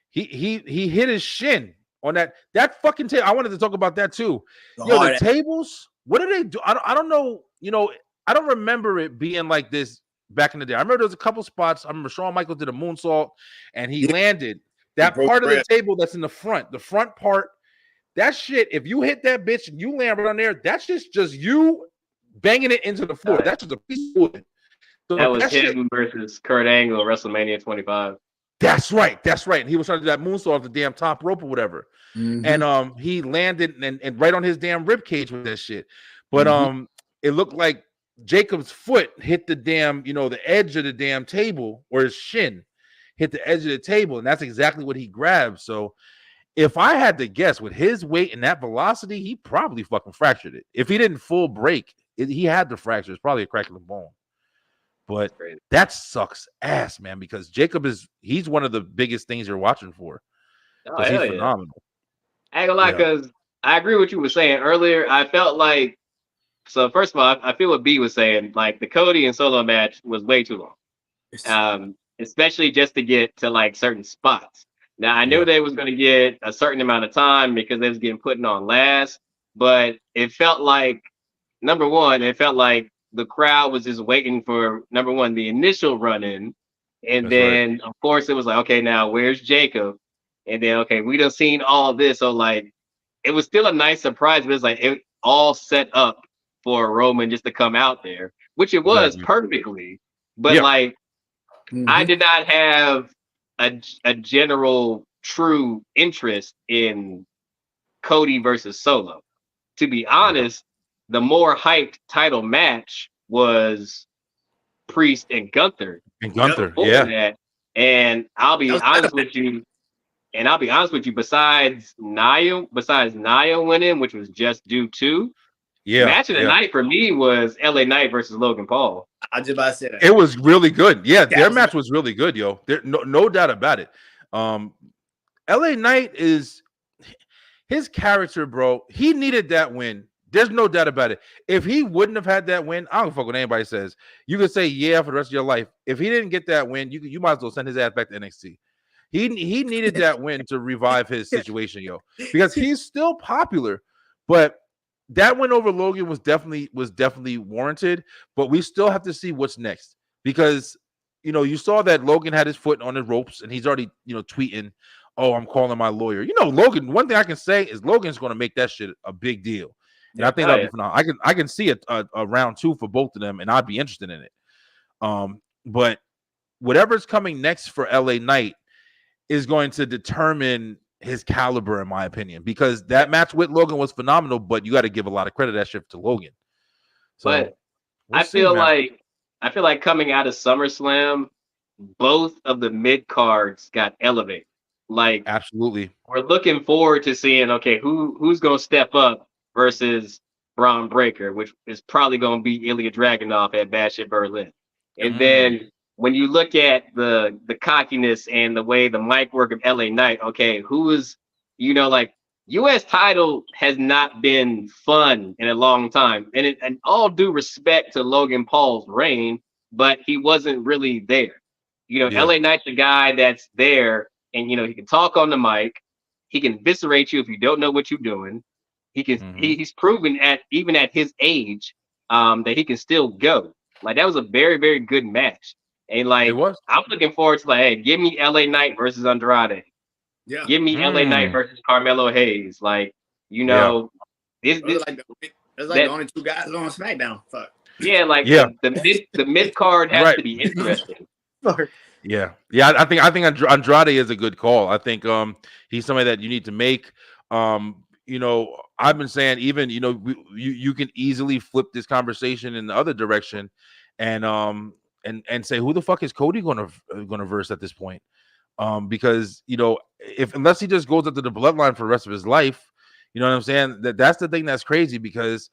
[SPEAKER 2] He hit his shin on that fucking table. I wanted to talk about that too. The tables. What do they do? I don't know. I don't remember it being like this back in the day. I remember there was a couple spots. I remember Shawn Michaels did a moonsault and he landed. That part of the table that's in the front part, that shit, if you hit that bitch and you land right on there, that's just you banging it into the floor. That's just a piece of wood. So
[SPEAKER 9] that was him versus Kurt Angle at WrestleMania 25.
[SPEAKER 2] That's right. And he was trying to do that moonsault off the damn top rope or whatever. And he landed and right on his damn rib cage with that shit. But it looked like Jacob's foot hit the damn, the edge of the damn table, or his shin hit the edge of the table, and that's exactly what he grabbed. So if I had to guess, with his weight and that velocity, he probably fucking fractured it. If he didn't full break, he had to fracture. It's probably a crack in the bone. But that sucks ass, man, because Jacob he's one of the biggest things you're watching for. He's phenomenal.
[SPEAKER 9] I ain't gonna lie, because I agree with what you were saying earlier. I felt like, so first of all, I feel what B was saying, like the Cody and Solo match was way too long. Especially just to get to like certain spots. Now I knew they was gonna get a certain amount of time because they was getting put on last, but it felt like, number one, the crowd was just waiting for, number one, the initial run-in. And then, of course, it was like, okay, now where's Jacob? And then, okay, we done seen all this. So, like, it was still a nice surprise, but it's like it all set up for Roman just to come out there, which it was perfectly. But, like, I did not have a general true interest in Cody versus Solo. To be honest, the more hyped title match was Priest and Gunther. And I'll be honest with you. Besides Nia winning, which was just due to, match of the night for me was LA Knight versus Logan Paul.
[SPEAKER 10] I just about to say that.
[SPEAKER 2] It was really good. Yeah, their match was really good, yo. There, no doubt about it. LA Knight is his character, bro. He needed that win. There's no doubt about it. If he wouldn't have had that win, I don't fuck what anybody says. You could say yeah for the rest of your life. If he didn't get that win, you might as well send his ass back to NXT. He needed that win to revive his situation, yo, because he's still popular. But that win over Logan was definitely warranted. But we still have to see what's next, because you saw that Logan had his foot on the ropes and he's already tweeting, "Oh, I'm calling my lawyer." Logan. One thing I can say is Logan's going to make that shit a big deal. And I think that'll be phenomenal. I can see a round 2 for both of them, and I'd be interested in it. But whatever's coming next for LA Knight is going to determine his caliber, in my opinion, because that match with Logan was phenomenal. But you got to give a lot of credit that shit to Logan. So,
[SPEAKER 9] but I feel like coming out of SummerSlam, both of the mid cards got elevated. Like,
[SPEAKER 2] absolutely,
[SPEAKER 9] we're looking forward to seeing who's gonna step up versus Braun Breaker, which is probably going to be Ilya Dragunov at Bash at Berlin. And then when you look at the cockiness and the way the mic work of LA Knight, okay, who is, like, U.S. title has not been fun in a long time. And all due respect to Logan Paul's reign, but he wasn't really there. LA Knight's the guy that's there, and, he can talk on the mic. He can eviscerate you if you don't know what you're doing. He can. He's proven even at his age that he can still go. Like, that was a very, very good match. And like, I'm looking forward to, like, hey, give me LA Knight versus Andrade. Yeah. Give me LA Knight versus Carmelo Hayes. Like,
[SPEAKER 10] that's like the only 2 guys on SmackDown. Fuck.
[SPEAKER 9] Yeah, like the mid card has to be interesting.
[SPEAKER 2] Yeah. I think Andrade is a good call. I think he's somebody that you need to make. I've been saying, even you can easily flip this conversation in the other direction, and say, who the fuck is Cody gonna verse at this point? Because unless he just goes up to the bloodline for the rest of his life, you know what I'm saying? That's the thing that's crazy, because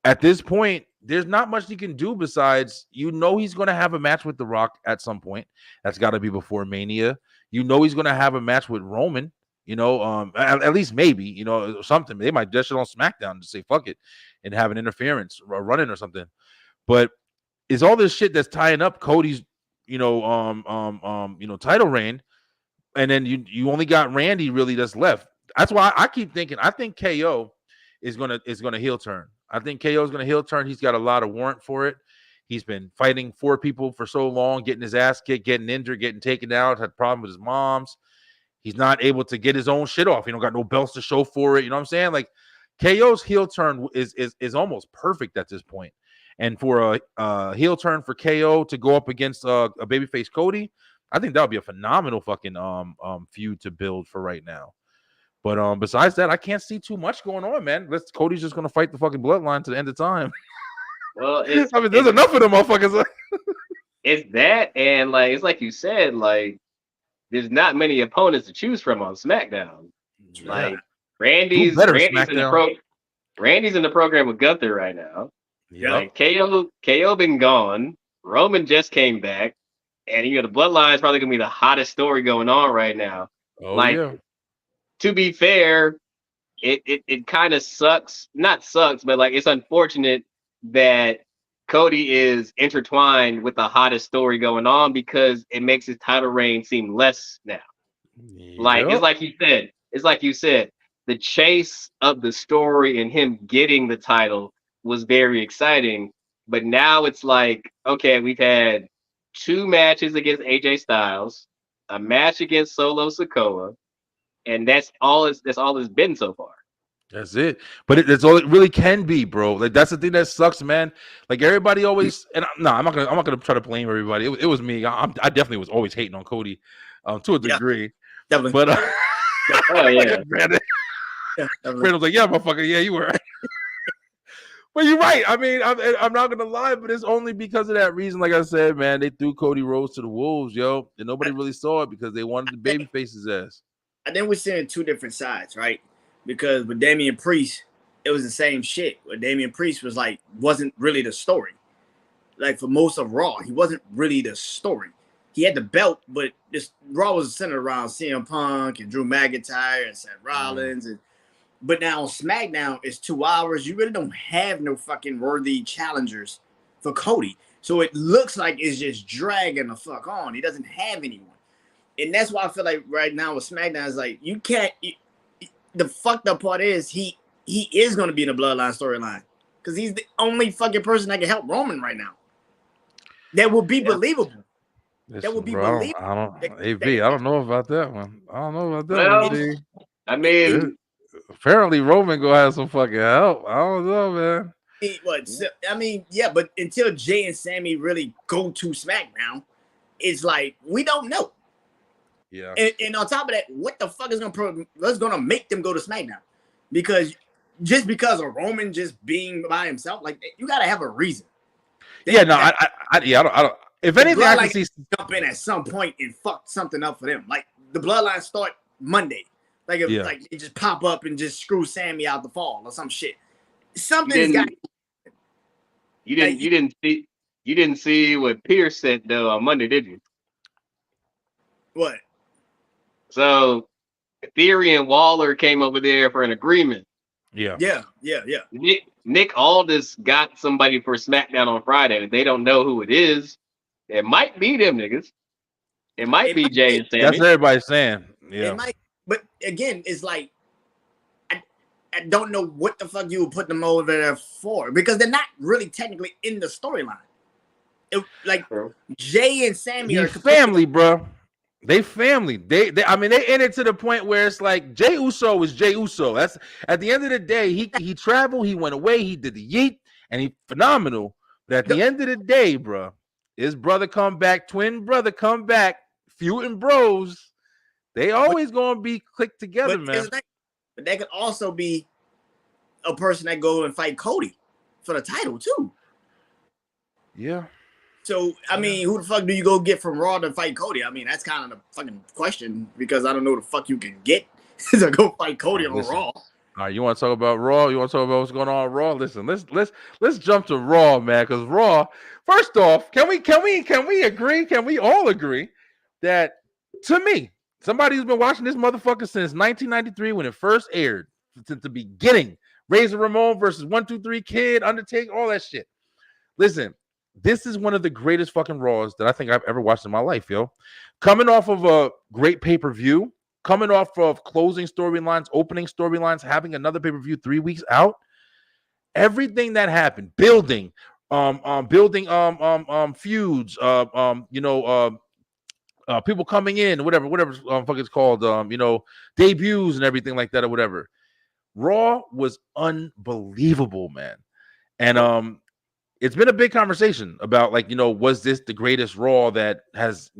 [SPEAKER 2] at this point there's not much he can do besides he's gonna have a match with The Rock at some point. That's got to be before Mania. He's gonna have a match with Roman. At least maybe, something. They might dash it on SmackDown to say fuck it and have an interference or run-in or something. But is all this shit that's tying up Cody's, title reign, and then you only got Randy really that's left. That's why I keep thinking, I think KO is gonna heel turn. I think KO is gonna heel turn. He's got a lot of warrant for it. He's been fighting for people for so long, getting his ass kicked, getting injured, getting taken out, had a problem with his mom's. He's not able to get his own shit off. He don't got no belts to show for it. You know what I'm saying? Like, KO's heel turn is almost perfect at this point. And for a heel turn for KO to go up against a babyface Cody, I think that would be a phenomenal fucking feud to build for right now. But besides that, I can't see too much going on, man. Cody's just gonna fight the fucking bloodline to the end of time.
[SPEAKER 9] Well,
[SPEAKER 2] I mean, there's enough of them motherfuckers.
[SPEAKER 9] It's that, and like it's like you said, like there's not many opponents to choose from on SmackDown.
[SPEAKER 2] Yeah.
[SPEAKER 9] Like Randy's in the program with Gunther right now.
[SPEAKER 2] Yeah.
[SPEAKER 9] Like KO been gone. Roman just came back, and the Bloodline is probably gonna be the hottest story going on right now. To be fair, it kind of sucks. Not sucks, but like it's unfortunate that Cody is intertwined with the hottest story going on because it makes his title reign seem less now. Like it's like you said, the chase of the story and him getting the title was very exciting, but now it's like, okay, we've had 2 matches against AJ Styles, a match against Solo Sikoa, and that's all it's been so far.
[SPEAKER 2] That's it. But that's all it really can be, bro. Like that's the thing that sucks, man. Like everybody always, and I'm not gonna try to blame everybody. It was me. I definitely was always hating on Cody, to a degree.
[SPEAKER 10] Definitely.
[SPEAKER 2] But
[SPEAKER 9] oh yeah,
[SPEAKER 2] Brandon was like, yeah, motherfucker, yeah, you were right. But you're right. I mean, I'm not gonna lie, but it's only because of that reason. Like I said, man, they threw Cody Rhodes to the wolves, yo, and nobody really saw it because they wanted the baby face's ass.
[SPEAKER 10] I think we're seeing 2 different sides, right? Because with Damian Priest, it was the same shit. With Damian Priest wasn't really the story. Like for most of Raw, he wasn't really the story. He had the belt, but this Raw was centered around CM Punk and Drew McIntyre and Seth Rollins. But now on SmackDown, it's 2 hours. You really don't have no fucking worthy challengers for Cody. So it looks like it's just dragging the fuck on. He doesn't have anyone. And that's why I feel like right now with SmackDown, is like you can't. The fucked up part is he is going to be in the Bloodline storyline because he's the only fucking person that can help Roman right now. That will be believable. That would be believable.
[SPEAKER 2] I don't know about that one. I don't know about that
[SPEAKER 9] well,
[SPEAKER 2] one.
[SPEAKER 9] I mean,
[SPEAKER 2] apparently Roman gonna have some fucking help. I don't know, man.
[SPEAKER 10] But until Jay and Sammy really go to SmackDown, it's like we don't know.
[SPEAKER 2] Yeah.
[SPEAKER 10] And on top of that, what the fuck is gonna make them go to SmackDown? Because just because of Roman just being by himself, like you gotta have a reason.
[SPEAKER 2] I don't. If anything, I can see
[SPEAKER 10] jump in at some point and fuck something up for them. Like the Bloodline start Monday, like it just pop up and just screw Sammy out the fall or some shit. Something's got.
[SPEAKER 9] You didn't see what Pierce said though on Monday, did you?
[SPEAKER 10] What?
[SPEAKER 9] So Theory and Waller came over there for an agreement.
[SPEAKER 10] Yeah.
[SPEAKER 9] Nick Aldis got somebody for SmackDown on Friday. They don't know who it is. It might be them niggas. It might be Jay and Sammy.
[SPEAKER 2] That's what everybody's saying. Yeah.
[SPEAKER 10] It might, but again, it's like I don't know what the fuck you would put them over there for because they're not really technically in the storyline. Jay and Sammy are
[SPEAKER 2] family, bro. They family. They in it to the point where it's like Jay Uso is Jay Uso. That's at the end of the day, he traveled, he went away, he did the yeet, and he phenomenal. But at the end of the day, bro, his brother come back, twin brother come back, feuding bros. They always gonna be clicked together, man.
[SPEAKER 10] But that could also be a person that go and fight Cody for the title too.
[SPEAKER 2] Yeah.
[SPEAKER 10] So, I mean, who the fuck do you go get from Raw to fight Cody? I mean, that's kind of the fucking question because I don't know the fuck you can get to go fight Cody on Raw.
[SPEAKER 2] All right, you want to talk about Raw? You want to talk about what's going on Raw? Listen, let's jump to Raw, man, because Raw. First off, can we agree? Can we all agree that to me, somebody who's been watching this motherfucker since 1993 when it first aired, since the beginning, Razor Ramon versus 1-2-3 Kid, Undertaker, all that shit. Listen. This is one of the greatest fucking Raws that I think I've ever watched in my life, yo. Coming off of a great pay-per-view, coming off of closing storylines, opening storylines, having another pay-per-view 3 weeks out. Everything that happened, building feuds, people coming in, whatever fuck it's called, debuts and everything like that or whatever. Raw was unbelievable, man. And it's been a big conversation about like, was this the greatest Raw that has,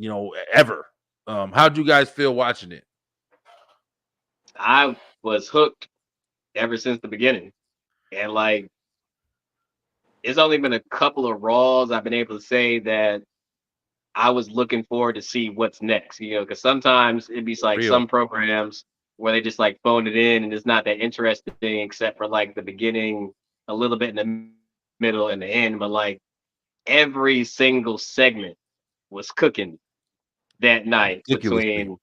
[SPEAKER 2] ever? How'd you guys feel watching it?
[SPEAKER 9] I was hooked ever since the beginning. And like, it's only been a couple of Raws I've been able to say that I was looking forward to see what's next, because sometimes it'd be like some programs where they just like phone it in and it's not that interesting except for like the beginning, a little bit in the middle and the end, but like every single segment was cooking that night between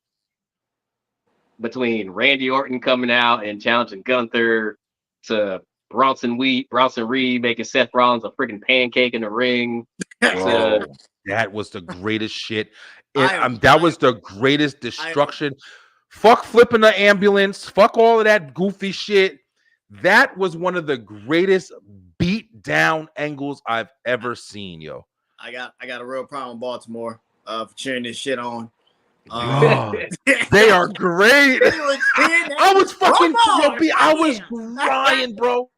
[SPEAKER 9] Randy Orton coming out and challenging Gunther to Bronson Reed making Seth Rollins a freaking pancake in the ring.
[SPEAKER 2] Bro, that was the greatest shit. That was the greatest destruction. Fuck flipping the ambulance. Fuck all of that goofy shit. That was one of the greatest beat down angles I've ever seen, yo.
[SPEAKER 10] I got a real problem with Baltimore for cheering this shit on.
[SPEAKER 2] They are great. I was fucking I was crying, bro.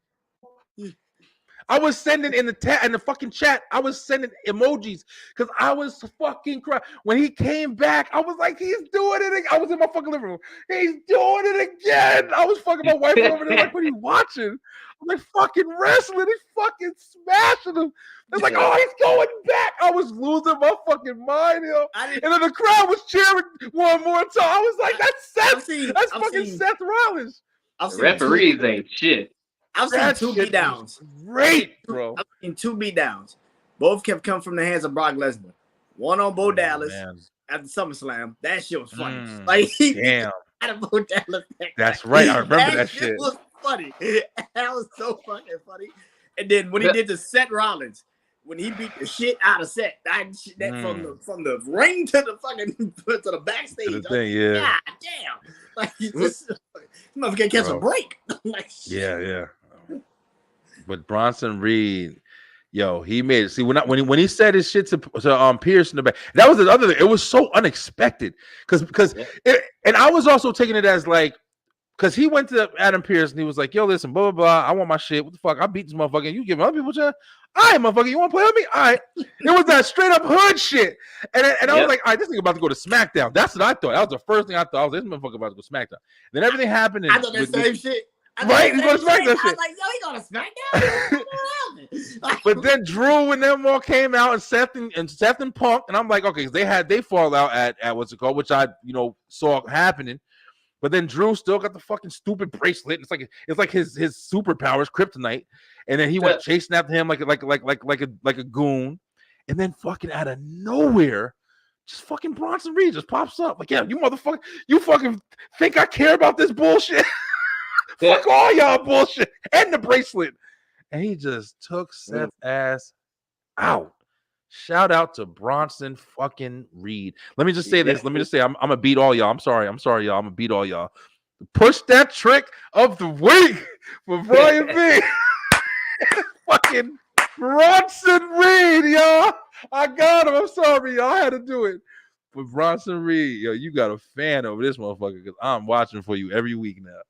[SPEAKER 2] I was sending in the fucking chat. I was sending emojis because I was fucking crying. When he came back, I was like, he's doing it again. I was in my fucking living room. He's doing it again. I was fucking my wife over there like, what are you watching? I'm like, fucking wrestling. He's fucking smashing him. It's like, oh, he's going back. I was losing my fucking mind, yo. And then the crowd was cheering one more time. I was like, that's Seth. That's fucking Seth Rollins.
[SPEAKER 9] The referees ain't shit.
[SPEAKER 10] I've seen two beatdowns.
[SPEAKER 2] Great, bro.
[SPEAKER 10] I've seen two beatdowns. Both kept coming from the hands of Brock Lesnar. One on Bo Dallas after SummerSlam. That shit was funny. Like,
[SPEAKER 2] damn.
[SPEAKER 10] Bo Dallas.
[SPEAKER 2] That's right. I remember that shit.
[SPEAKER 10] Was funny. That was so fucking funny. And then when he did to Seth Rollins, when he beat the shit out of Seth, that from the ring to the fucking to the backstage.
[SPEAKER 2] To the thing, yeah.
[SPEAKER 10] God damn. Like, you just motherfucker catch a break. Like,
[SPEAKER 2] yeah. But Bronson Reed, yo, he made it. See, when he said his shit to Pierce in the back, that was the other thing. It was so unexpected and I was also taking it as like, because he went to Adam Pearce and he was like, yo, listen, blah, blah, blah. I want my shit. What the fuck? I beat this motherfucker. You give other people a chance? All right, motherfucker. You want to play with me? All right. It was that straight up hood shit. And I was like, all right, this thing about to go to SmackDown. That's what I thought. That was the first thing I thought. I was like, this motherfucker about to go SmackDown. Then everything happened.
[SPEAKER 10] I thought that same shit.
[SPEAKER 2] Right? He's going to SmackDown shit.
[SPEAKER 10] I was like, yo, he going to SmackDown?
[SPEAKER 2] But then Drew and them all came out and Seth and Punk. And I'm like, okay, they fall out at what's it called, which I, saw happening. But then Drew still got the fucking stupid bracelet. It's like his superpowers, kryptonite. And then he went chasing after him like a goon. And then fucking out of nowhere, just fucking Bronson Reed just pops up. Like, yeah, you motherfucker, you fucking think I care about this bullshit? Fuck all y'all bullshit and the bracelet. And he just took Seth's ass out. Shout out to Bronson fucking Reed. Let me just say this. Let me just say I'm gonna beat all y'all. I'm sorry, y'all. I'm gonna beat all y'all. Push that trick of the week for Brian B. Fucking Bronson Reed, y'all. I got him. I'm sorry, y'all. I had to do it. But Bronson Reed, yo, you got a fan over this motherfucker because I'm watching for you every week now.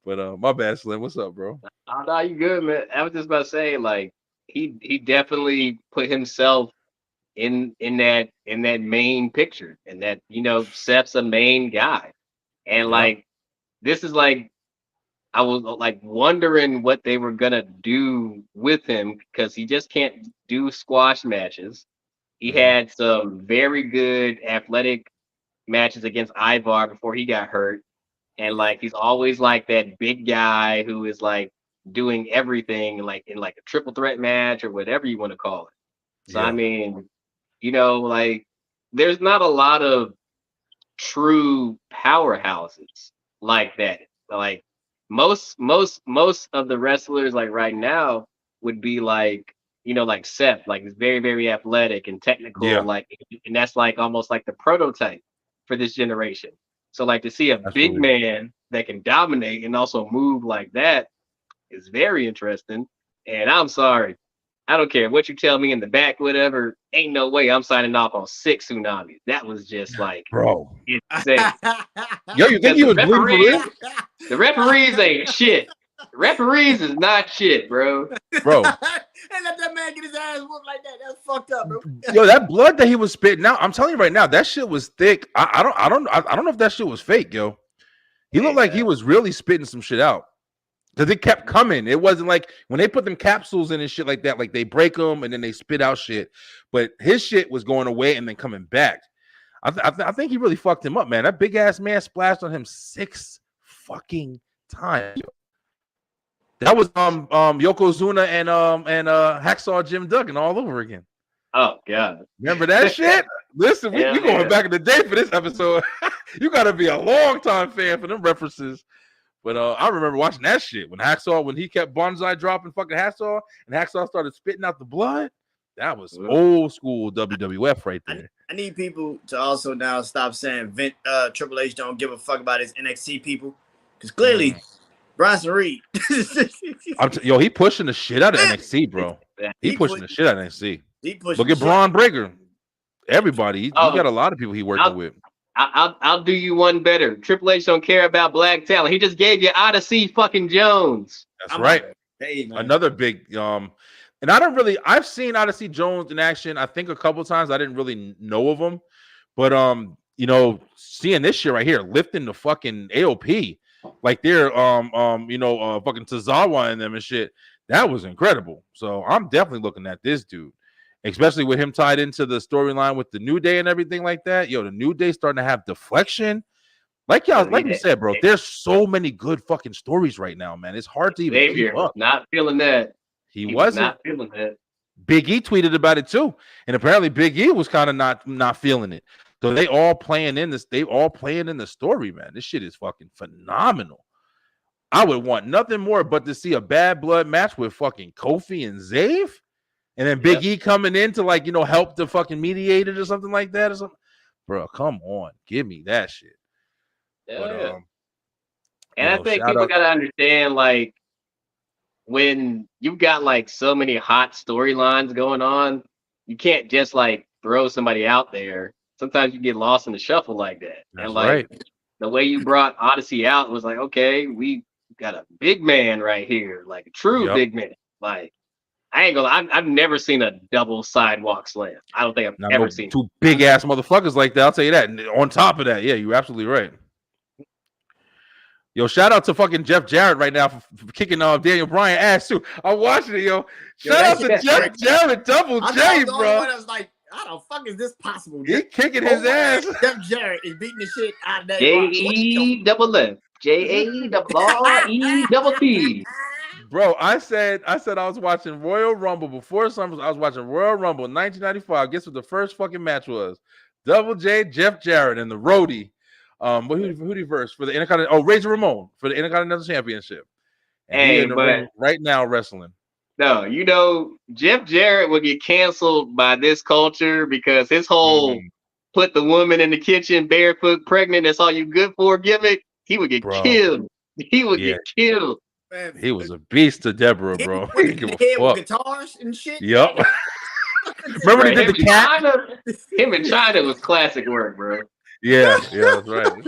[SPEAKER 2] But my bad, Slim. What's up, bro?
[SPEAKER 9] Oh, no, you good, man. I was just about to say, like, he definitely put himself in that main picture, and that Seth's a main guy, and like this is like I was like wondering what they were gonna do with him because he just can't do squash matches. He had some very good athletic matches against Ivar before he got hurt, and like he's always like that big guy who is like doing everything like in like a triple threat match or whatever you want to call it. So I mean, like there's not a lot of true powerhouses like that. Like most of the wrestlers like right now would be like, like Seth, like very, very athletic and technical, like, and that's like almost like the prototype for this generation. So like to see a big man that can dominate and also move like that is very interesting. And I'm sorry, I don't care what you tell me in the back, whatever. Ain't no way I'm signing off on 6 tsunamis. That was just like,
[SPEAKER 2] bro,
[SPEAKER 9] insane.
[SPEAKER 2] Yo, you think he was bleeding for real?
[SPEAKER 9] The referees ain't shit. Referees is not shit, bro.
[SPEAKER 2] Bro.
[SPEAKER 10] And let that man get his ass whooped like that. That's fucked up, bro.
[SPEAKER 2] Yo, that blood that he was spitting out, I'm telling you right now, that shit was thick. I don't know if that shit was fake, yo. He looked like he was really spitting some shit out. Because it kept coming. It wasn't like when they put them capsules in and shit like that, like they break them and then they spit out shit. But his shit was going away and then coming back. I think he really fucked him up, man. That big ass man splashed on him 6 fucking times. That was Yokozuna and Hacksaw Jim Duggan all over again.
[SPEAKER 9] Oh god.
[SPEAKER 2] Remember that shit? Listen, we going back in the day for this episode. You gotta be a long time fan for them references. But I remember watching that shit when he kept Bonsai dropping fucking Hacksaw and Hacksaw started spitting out the blood. That was old school WWF right there.
[SPEAKER 10] I need people to also now stop saying Triple H don't give a fuck about his NXT people. Because clearly, Bronson Reed.
[SPEAKER 2] He pushing the shit out of NXT, bro. He pushing the shit out of NXT. Look at Braun Breaker. Everybody. He got a lot of people he working with.
[SPEAKER 9] I'll do you one better. Triple H don't care about black talent. He just gave you Odyssey fucking Jones.
[SPEAKER 2] That's right.
[SPEAKER 10] Hey, man.
[SPEAKER 2] Another big and I've seen Odyssey Jones in action, I think a couple times. I didn't really know of him. But seeing this shit right here, lifting the fucking AOP, like they're fucking Tozawa and them and shit. That was incredible. So I'm definitely looking at this dude. Especially with him tied into the storyline with the New Day and everything like that. Yo, the New Day starting to have deflection. Like you said, bro, there's so many good fucking stories right now, man. It's hard to even keep up.
[SPEAKER 9] Not feeling that.
[SPEAKER 2] He wasn't
[SPEAKER 9] not feeling that.
[SPEAKER 2] Big E tweeted about it too. And apparently Big E was kind of not feeling it. So they all playing in this. They all playing in the story, man. This shit is fucking phenomenal. I would want nothing more but to see a bad blood match with fucking Kofi and Zave. And then Big E coming in to help the fucking mediate it or something like that or something. Bro, come on. Give me that shit.
[SPEAKER 9] Yeah. And I think people got to understand, like, when you've got, like, so many hot storylines going on, you can't just, like, throw somebody out there. Sometimes you get lost in the shuffle like that.
[SPEAKER 2] That's
[SPEAKER 9] and, like,
[SPEAKER 2] right.
[SPEAKER 9] The way you brought Odyssey out was like, okay, we got a big man right here, like a true big man. Like, I ain't gonna. I've never seen a double sidewalk slam. I don't think I've ever seen
[SPEAKER 2] two big ass motherfuckers like that. I'll tell you that. And on top of that, yeah, you're absolutely right. Yo, shout out to fucking Jeff Jarrett right now for kicking Daniel Bryan ass too. I'm watching it, yo. Shout out to Jeff Jarrett, Double J, bro.
[SPEAKER 10] I was like, how the fuck is this possible?
[SPEAKER 2] He kicking his ass.
[SPEAKER 10] Jeff Jarrett is beating the shit out of that.
[SPEAKER 9] J-E double F. J-A-double-R-E double T.
[SPEAKER 2] Bro, I said I was watching Royal Rumble before SummerSlam. I was watching Royal Rumble in 1995. Guess what the first fucking match was? Double J, Jeff Jarrett, and the Roadie. Who did he verse for the Intercontinental? Oh, Razor Ramon for the Intercontinental Championship. And right now wrestling.
[SPEAKER 9] No, Jeff Jarrett will get canceled by this culture because his whole put the woman in the kitchen barefoot pregnant, that's all you good for gimmick. He would get killed. He would get killed.
[SPEAKER 10] Man,
[SPEAKER 2] he was a beast to Deborah, bro.
[SPEAKER 10] With guitars and shit.
[SPEAKER 2] Yep. Remember when he did the cat?
[SPEAKER 9] Him in China was classic work, bro.
[SPEAKER 2] Yeah, that's right.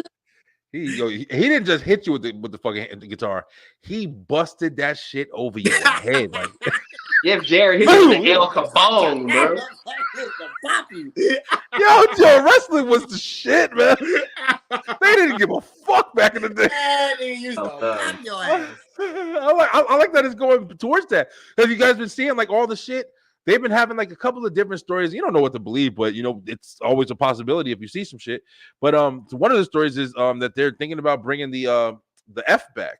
[SPEAKER 2] He didn't just hit you with the fucking guitar. He busted that shit over your head. Like,
[SPEAKER 9] Jeff Jarrett hit you with the El Capone, bro.
[SPEAKER 2] Yo, wrestling was the shit, man. They didn't give a fuck back in the day. I like that it's going towards that. Have you guys been seeing like all the shit? They've been having like a couple of different stories. You don't know what to believe, but it's always a possibility if you see some shit. But one of the stories is that they're thinking about bringing the F back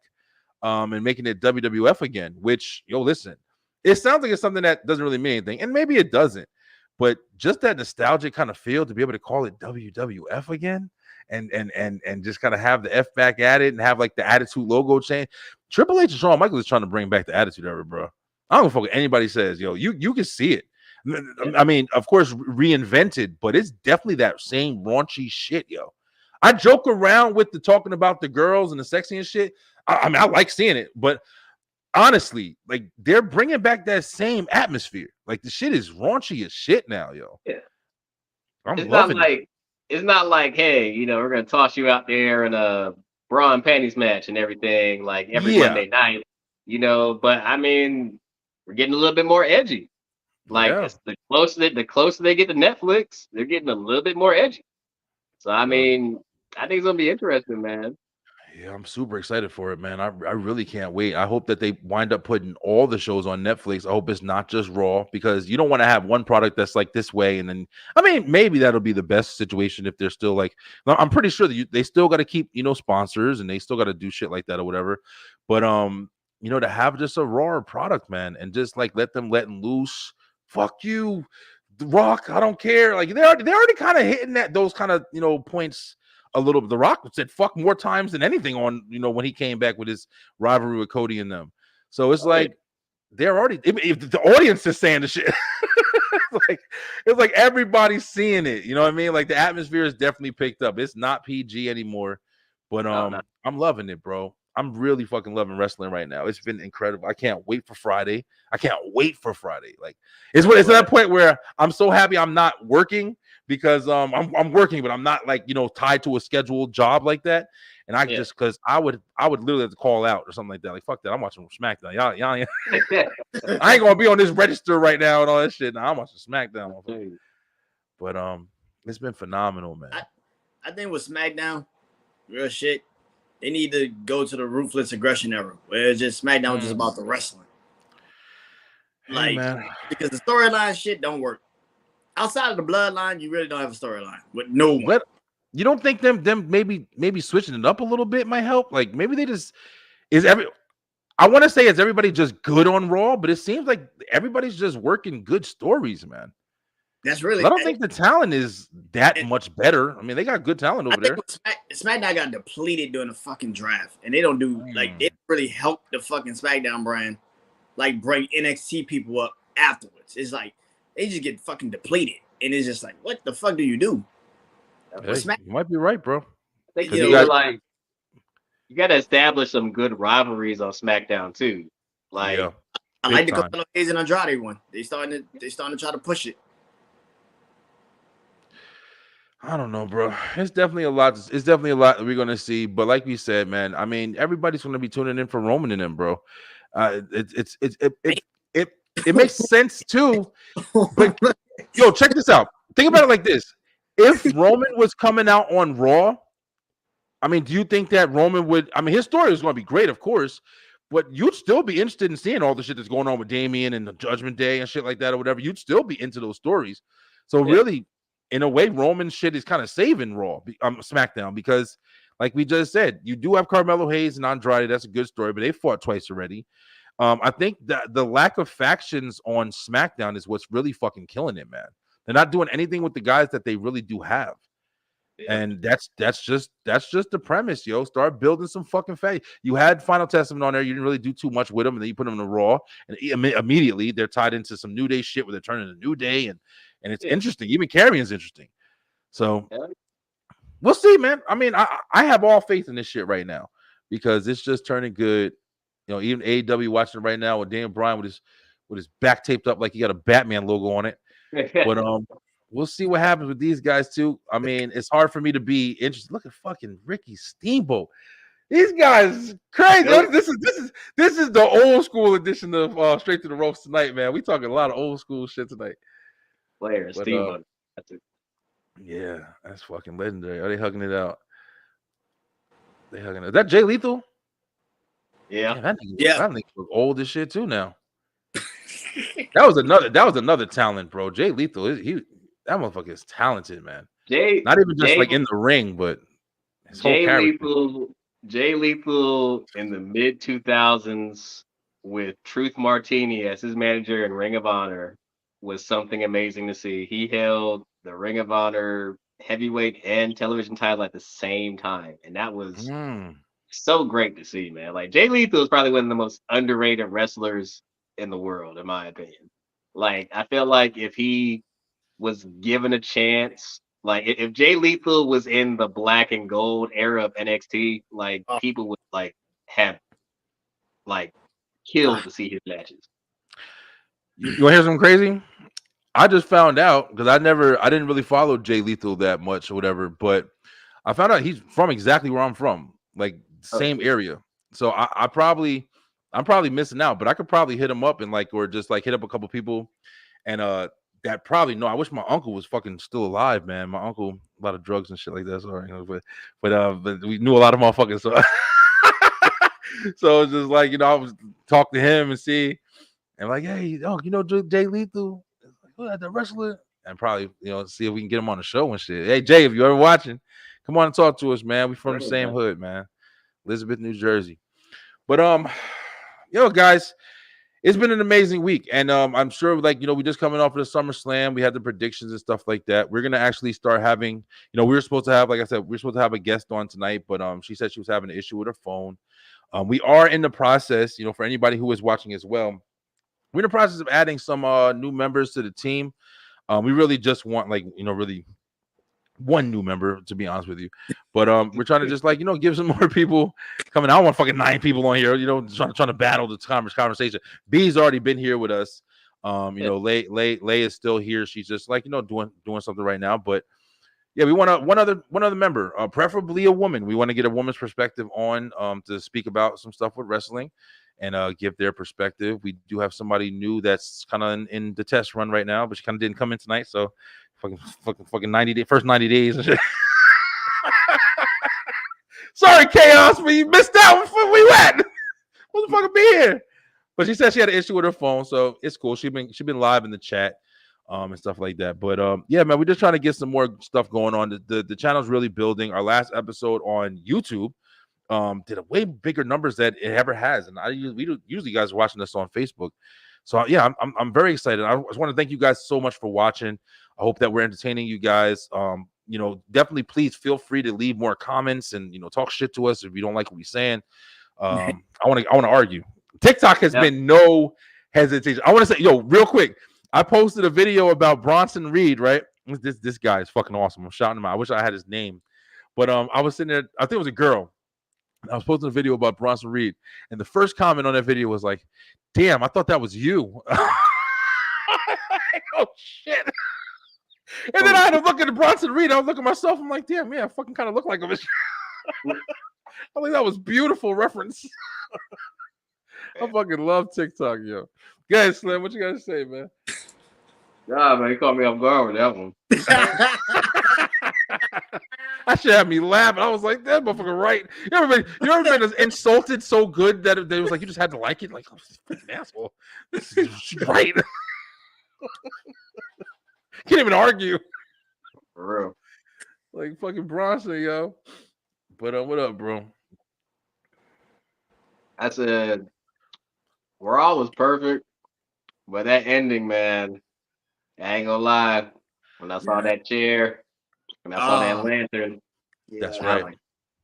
[SPEAKER 2] and making it WWF again. Which listen, it sounds like it's something that doesn't really mean anything, and maybe it doesn't. But just that nostalgic kind of feel to be able to call it WWF again, and just kind of have the F back at it and have like the Attitude logo change. Triple H and Shawn Michaels is trying to bring back the Attitude Era, bro. I don't know what anybody says, you can see it. I mean, of course, reinvented, but it's definitely that same raunchy shit, yo. I joke around with the talking about the girls and the sexy and shit. I mean, I like seeing it, but honestly, like they're bringing back that same atmosphere. Like the shit is raunchy as shit now, yo.
[SPEAKER 9] Yeah,
[SPEAKER 2] I'm loving it.
[SPEAKER 9] It's not like, hey, we're gonna toss you out there in a bra and panties match and everything like every Monday night. you know. But I mean, we're getting a little bit more edgy. Like
[SPEAKER 2] Yeah.
[SPEAKER 9] as the closer they get to Netflix, they're getting a little bit more edgy. So I
[SPEAKER 2] Yo,
[SPEAKER 9] mean, I think it's gonna be interesting, man.
[SPEAKER 2] yeah, I'm super excited for it, man. I really can't wait. I hope that they wind up putting all the shows on Netflix. I hope it's not just Raw because you don't want to have one product that's like this way, and then I mean maybe that'll be the best situation if they're still like. I'm pretty sure that they still got to keep sponsors and they still got to do shit like that or whatever. But to have just a raw product, man, and just like let them letting loose. Fuck you, The Rock. I don't care. Like they're already kind of hitting those kind of points a little. The Rock said fuck more times than anything on when he came back with his rivalry with Cody and them. So it's like they're already if the audience is saying the shit. it's like everybody's seeing it. You know what I mean? Like the atmosphere is definitely picked up. It's not PG anymore, but I'm loving it, bro. I'm really fucking loving wrestling right now. It's been incredible. I can't wait for Friday. Like it's to that point where I'm so happy I'm not working because I'm working, but I'm not like tied to a scheduled job like that. And I just because I would literally have to call out or something like that. Like fuck that, I'm watching SmackDown. Y'all I ain't gonna be on this register right now and all that shit. Now I'm watching SmackDown. But it's been phenomenal, man.
[SPEAKER 10] I think with SmackDown, real shit, they need to go to the ruthless aggression era where it's just SmackDown just about the wrestling. Like, because the storyline shit don't work. Outside of the bloodline, you really don't have a storyline with no one.
[SPEAKER 2] You don't think them maybe switching it up a little bit might help? Like maybe they just I want to say is everybody just good on Raw, but it seems like everybody's just working good stories, man.
[SPEAKER 10] That's really.
[SPEAKER 2] I don't think the talent is that much better. I mean, they got good talent over there.
[SPEAKER 10] SmackDown got depleted during the fucking draft, and they don't do like it really helped the fucking SmackDown brand, like bring NXT people up afterwards. It's like they just get fucking depleted, and it's just like, what the fuck do you do?
[SPEAKER 2] Hey, you might be right, bro.
[SPEAKER 9] I think you got to establish some good rivalries on SmackDown too. Like
[SPEAKER 10] I like the Carmelo Hayes and Andrade one. They starting to try to push it.
[SPEAKER 2] I don't know, bro. It's definitely a lot. It's definitely a lot that we're gonna see. But like we said, man, I mean, everybody's gonna be tuning in for Roman and them, bro. It makes sense too. But yo, check this out. Think about it like this: if Roman was coming out on Raw, I mean, do you think that Roman would? I mean, his story is going to be great, of course, but you'd still be interested in seeing all the shit that's going on with Damian and the Judgment Day and shit like that or whatever. You'd still be into those stories. So really, in a way, Roman shit is kind of saving Raw, SmackDown, because like we just said, you do have Carmelo Hayes and Andrade. That's a good story, but they fought twice already. I think that the lack of factions on SmackDown is what's really fucking killing it, man. They're not doing anything with the guys that they really do have. And that's just the premise, yo. Start building some fucking faith. You had Final Testament on there. You didn't really do too much with them, and then you put them in the Raw, and immediately they're tied into some New Day shit where they're turning to New Day, and it's interesting. Even Carrion's interesting. So we'll see, man. I mean, I have all faith in this shit right now because it's just turning good. You know, even AEW watching it right now with Dan Bryan with his back taped up like he got a Batman logo on it. But we'll see what happens with these guys too. I mean, it's hard for me to be interested. Look at fucking Ricky Steamboat. These guys crazy. This is the old school edition of Straight to the Ropes tonight, man. We talking a lot of old school shit tonight.
[SPEAKER 9] Steamboat.
[SPEAKER 2] Yeah, that's fucking legendary. Are they hugging it out? They hugging it. Is that Jay Lethal?
[SPEAKER 9] Yeah.
[SPEAKER 2] Man, that nigga look old as shit too now. That was another talent, bro. Jay Lethal, that motherfucker is talented, man. Not even just like in the ring, but his whole character.
[SPEAKER 9] Jay Lethal in the mid 2000s with Truth Martini as his manager in Ring of Honor was something amazing to see. He held the Ring of Honor heavyweight and television title at the same time, and that was so great to see, man. Like Jay Lethal is probably one of the most underrated wrestlers in the world, in my opinion. Like I feel like if he was given a chance, like if Jay Lethal was in the black and gold era of NXT, like people would like have like killed to see his matches.
[SPEAKER 2] You want to hear something crazy? I just found out because I didn't really follow Jay Lethal that much or whatever, but I found out he's from exactly where I'm from, like same area. So I probably I'm probably missing out, but I could probably hit him up and like, or just like hit up a couple people, and that probably no. I wish my uncle was fucking still alive, man. My uncle, a lot of drugs and shit like that. Sorry, but we knew a lot of motherfuckers, so so it's just like I was talk to him and see, and like, hey, Jay Lethal, the wrestler, and probably see if we can get him on the show and shit. Hey Jay, if you ever watching, come on and talk to us, man. We from the same hood, man, Elizabeth, New Jersey. But guys, it's been an amazing week, and I'm sure we just coming off of the SummerSlam, we had the predictions and stuff like that. We're gonna actually start having, we were supposed to have, like I said, we were supposed to have a guest on tonight, but she said she was having an issue with her phone. We are in the process, for anybody who is watching as well, we're in the process of adding some new members to the team. We really just want really one new member, to be honest with you, but we're trying to just give some more people coming. I don't want fucking 9 people on here, trying to battle the conversation. B's already been here with us. Lay is still here. She's just doing something right now, but yeah, we want one other member, preferably a woman. We want to get a woman's perspective on to speak about some stuff with wrestling and give their perspective. We do have somebody new that's kind of in the test run right now, but she kind of didn't come in tonight, so fucking 90 days, first 90 days and shit. Sorry, Chaos, but you missed out. Where we at? What the fuck be here? But she said she had an issue with her phone, so it's cool. She been live in the chat and stuff like that. But yeah, man, we're just trying to get some more stuff going on. The channel's really building. Our last episode on YouTube did a way bigger numbers than it ever has, and usually guys are watching this on Facebook. So yeah, I'm very excited. I just want to thank you guys so much for watching. I hope that we're entertaining you guys. Definitely please feel free to leave more comments and talk shit to us if you don't like what we're saying. I want to argue. TikTok has been no hesitation. I want to say, real quick, I posted a video about Bronson Reed, right? This guy is fucking awesome. I'm shouting him out. I wish I had his name, but I was sitting there. I think it was a girl. I was posting a video about Bronson Reed, and the first comment on that video was like, "Damn, I thought that was you." Oh shit! And then I had to look at Bronson Reed. I was looking at myself. I'm like, "Damn, yeah, I fucking kind of look like him." I think that was beautiful reference. I fucking love TikTok, yo. Guys, Slim, what you guys say, man?
[SPEAKER 9] Nah, man, you caught me off guard with that one.
[SPEAKER 2] I should have me laughing. I was like, that motherfucker right. You ever been insulted so good that it was like you just had to like it? Like, oh, this fucking asshole. This is right. Can't even argue.
[SPEAKER 9] For real.
[SPEAKER 2] Like fucking Bronson, yo. But what up, bro?
[SPEAKER 9] I said Raw was perfect, but that ending, man, I ain't gonna lie. When I saw that chair, when I saw that lantern,
[SPEAKER 2] that's right.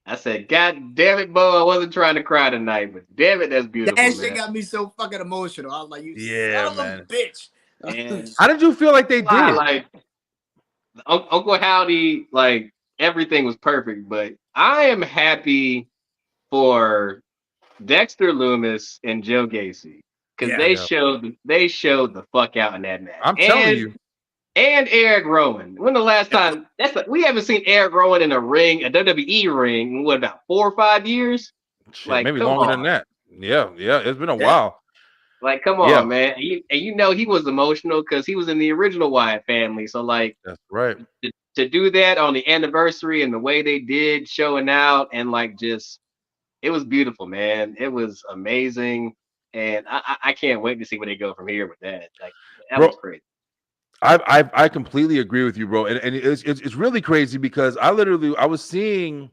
[SPEAKER 9] I said, God damn it, Bo, I wasn't trying to cry tonight, but damn it, that's beautiful.
[SPEAKER 10] That shit got me so fucking emotional. I was like, you son of a bitch.
[SPEAKER 9] And
[SPEAKER 2] how did you feel like they did?
[SPEAKER 9] Like Uncle Howdy, like everything was perfect, but I am happy for Dexter Lumis and Joe Gacy because they showed the fuck out in that match.
[SPEAKER 2] I'm telling you.
[SPEAKER 9] And Eric Rowan. When the last time we haven't seen Eric Rowan in a WWE ring, in what, about 4 or 5 years?
[SPEAKER 2] Shit, like maybe longer than that. Yeah, it's been a while.
[SPEAKER 9] Like, come on, man. And he was emotional because he was in the original Wyatt family. So, like,
[SPEAKER 2] that's right.
[SPEAKER 9] To do that on the anniversary and the way they did, showing out, and like just, it was beautiful, man. It was amazing, and I can't wait to see where they go from here with that. Like, that was great.
[SPEAKER 2] I completely agree with you, bro, and it's really crazy because I was seeing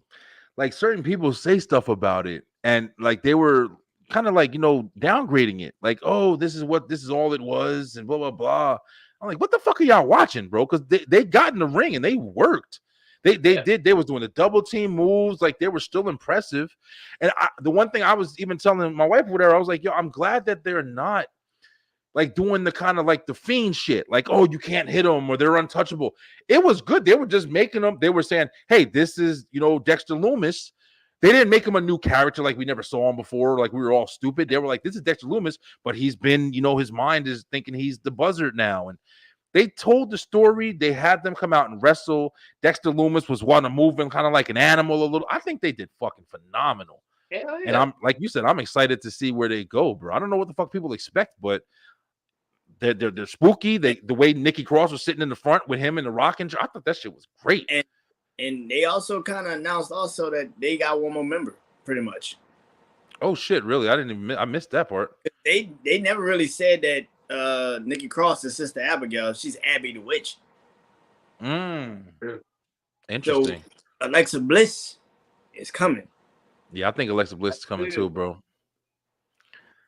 [SPEAKER 2] like certain people say stuff about it, and like they were kind of like downgrading it, like, oh, this is all it was, and blah blah blah. I'm like, what the fuck are y'all watching, bro? Because they got in the ring and they worked. They was doing the double team moves, like they were still impressive. And the one thing I was even telling my wife over there, I was like, yo, I'm glad that they're not like doing the kind of like the Fiend shit, like, oh, you can't hit them or they're untouchable. It was good. They were just making them. They were saying, hey, this is Dexter Lumis. They didn't make him a new character like we never saw him before. Like we were all stupid. They were like, this is Dexter Lumis, but he's been, his mind is thinking he's the Buzzard now. And they told the story. They had them come out and wrestle. Dexter Lumis was wanting to move him kind of like an animal a little. I think they did fucking phenomenal.
[SPEAKER 9] Hell yeah.
[SPEAKER 2] And I'm like you said, I'm excited to see where they go, bro. I don't know what the fuck people expect, but they're spooky. The way Nikki Cross was sitting in the front with him and the Rock and I thought that shit was great.
[SPEAKER 10] And they also kind of announced also that they got one more member, pretty much.
[SPEAKER 2] Oh shit, really? I missed that part.
[SPEAKER 10] They never really said that Nikki Cross is Sister Abigail. She's Abby the Witch.
[SPEAKER 2] Interesting.
[SPEAKER 10] So Alexa Bliss is coming.
[SPEAKER 2] Yeah, I think Alexa Bliss is coming too, bro.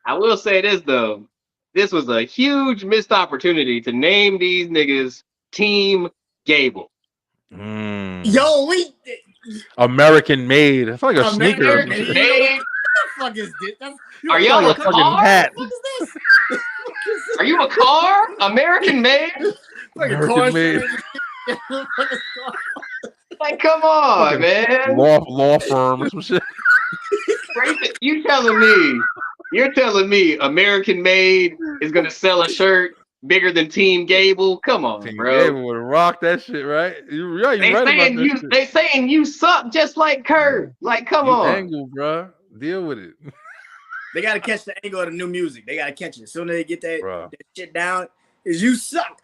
[SPEAKER 9] I will say this though. This was a huge missed opportunity to name these niggas Team Gable.
[SPEAKER 10] Yo,
[SPEAKER 2] American Made. I feel like a sneaker.
[SPEAKER 10] American Made. What the fuck is this?
[SPEAKER 9] Are y'all a
[SPEAKER 2] fucking
[SPEAKER 9] car?
[SPEAKER 2] hat?
[SPEAKER 10] What is this?
[SPEAKER 9] Are you a car? American Made?
[SPEAKER 2] American Made.
[SPEAKER 9] Like, come on, man.
[SPEAKER 2] Law firm or some shit.
[SPEAKER 9] You're telling me American Made is gonna sell a shirt bigger than Team Gable? Come on,
[SPEAKER 2] Team
[SPEAKER 9] bro.
[SPEAKER 2] Gable would rock that shit, right? You're right about that shit.
[SPEAKER 9] They saying you suck just like Kurt. Like, come on.
[SPEAKER 2] Angle, bro. Deal with it.
[SPEAKER 10] They gotta catch the angle of the new music. They gotta catch it. As soon as they get that shit down, is you suck.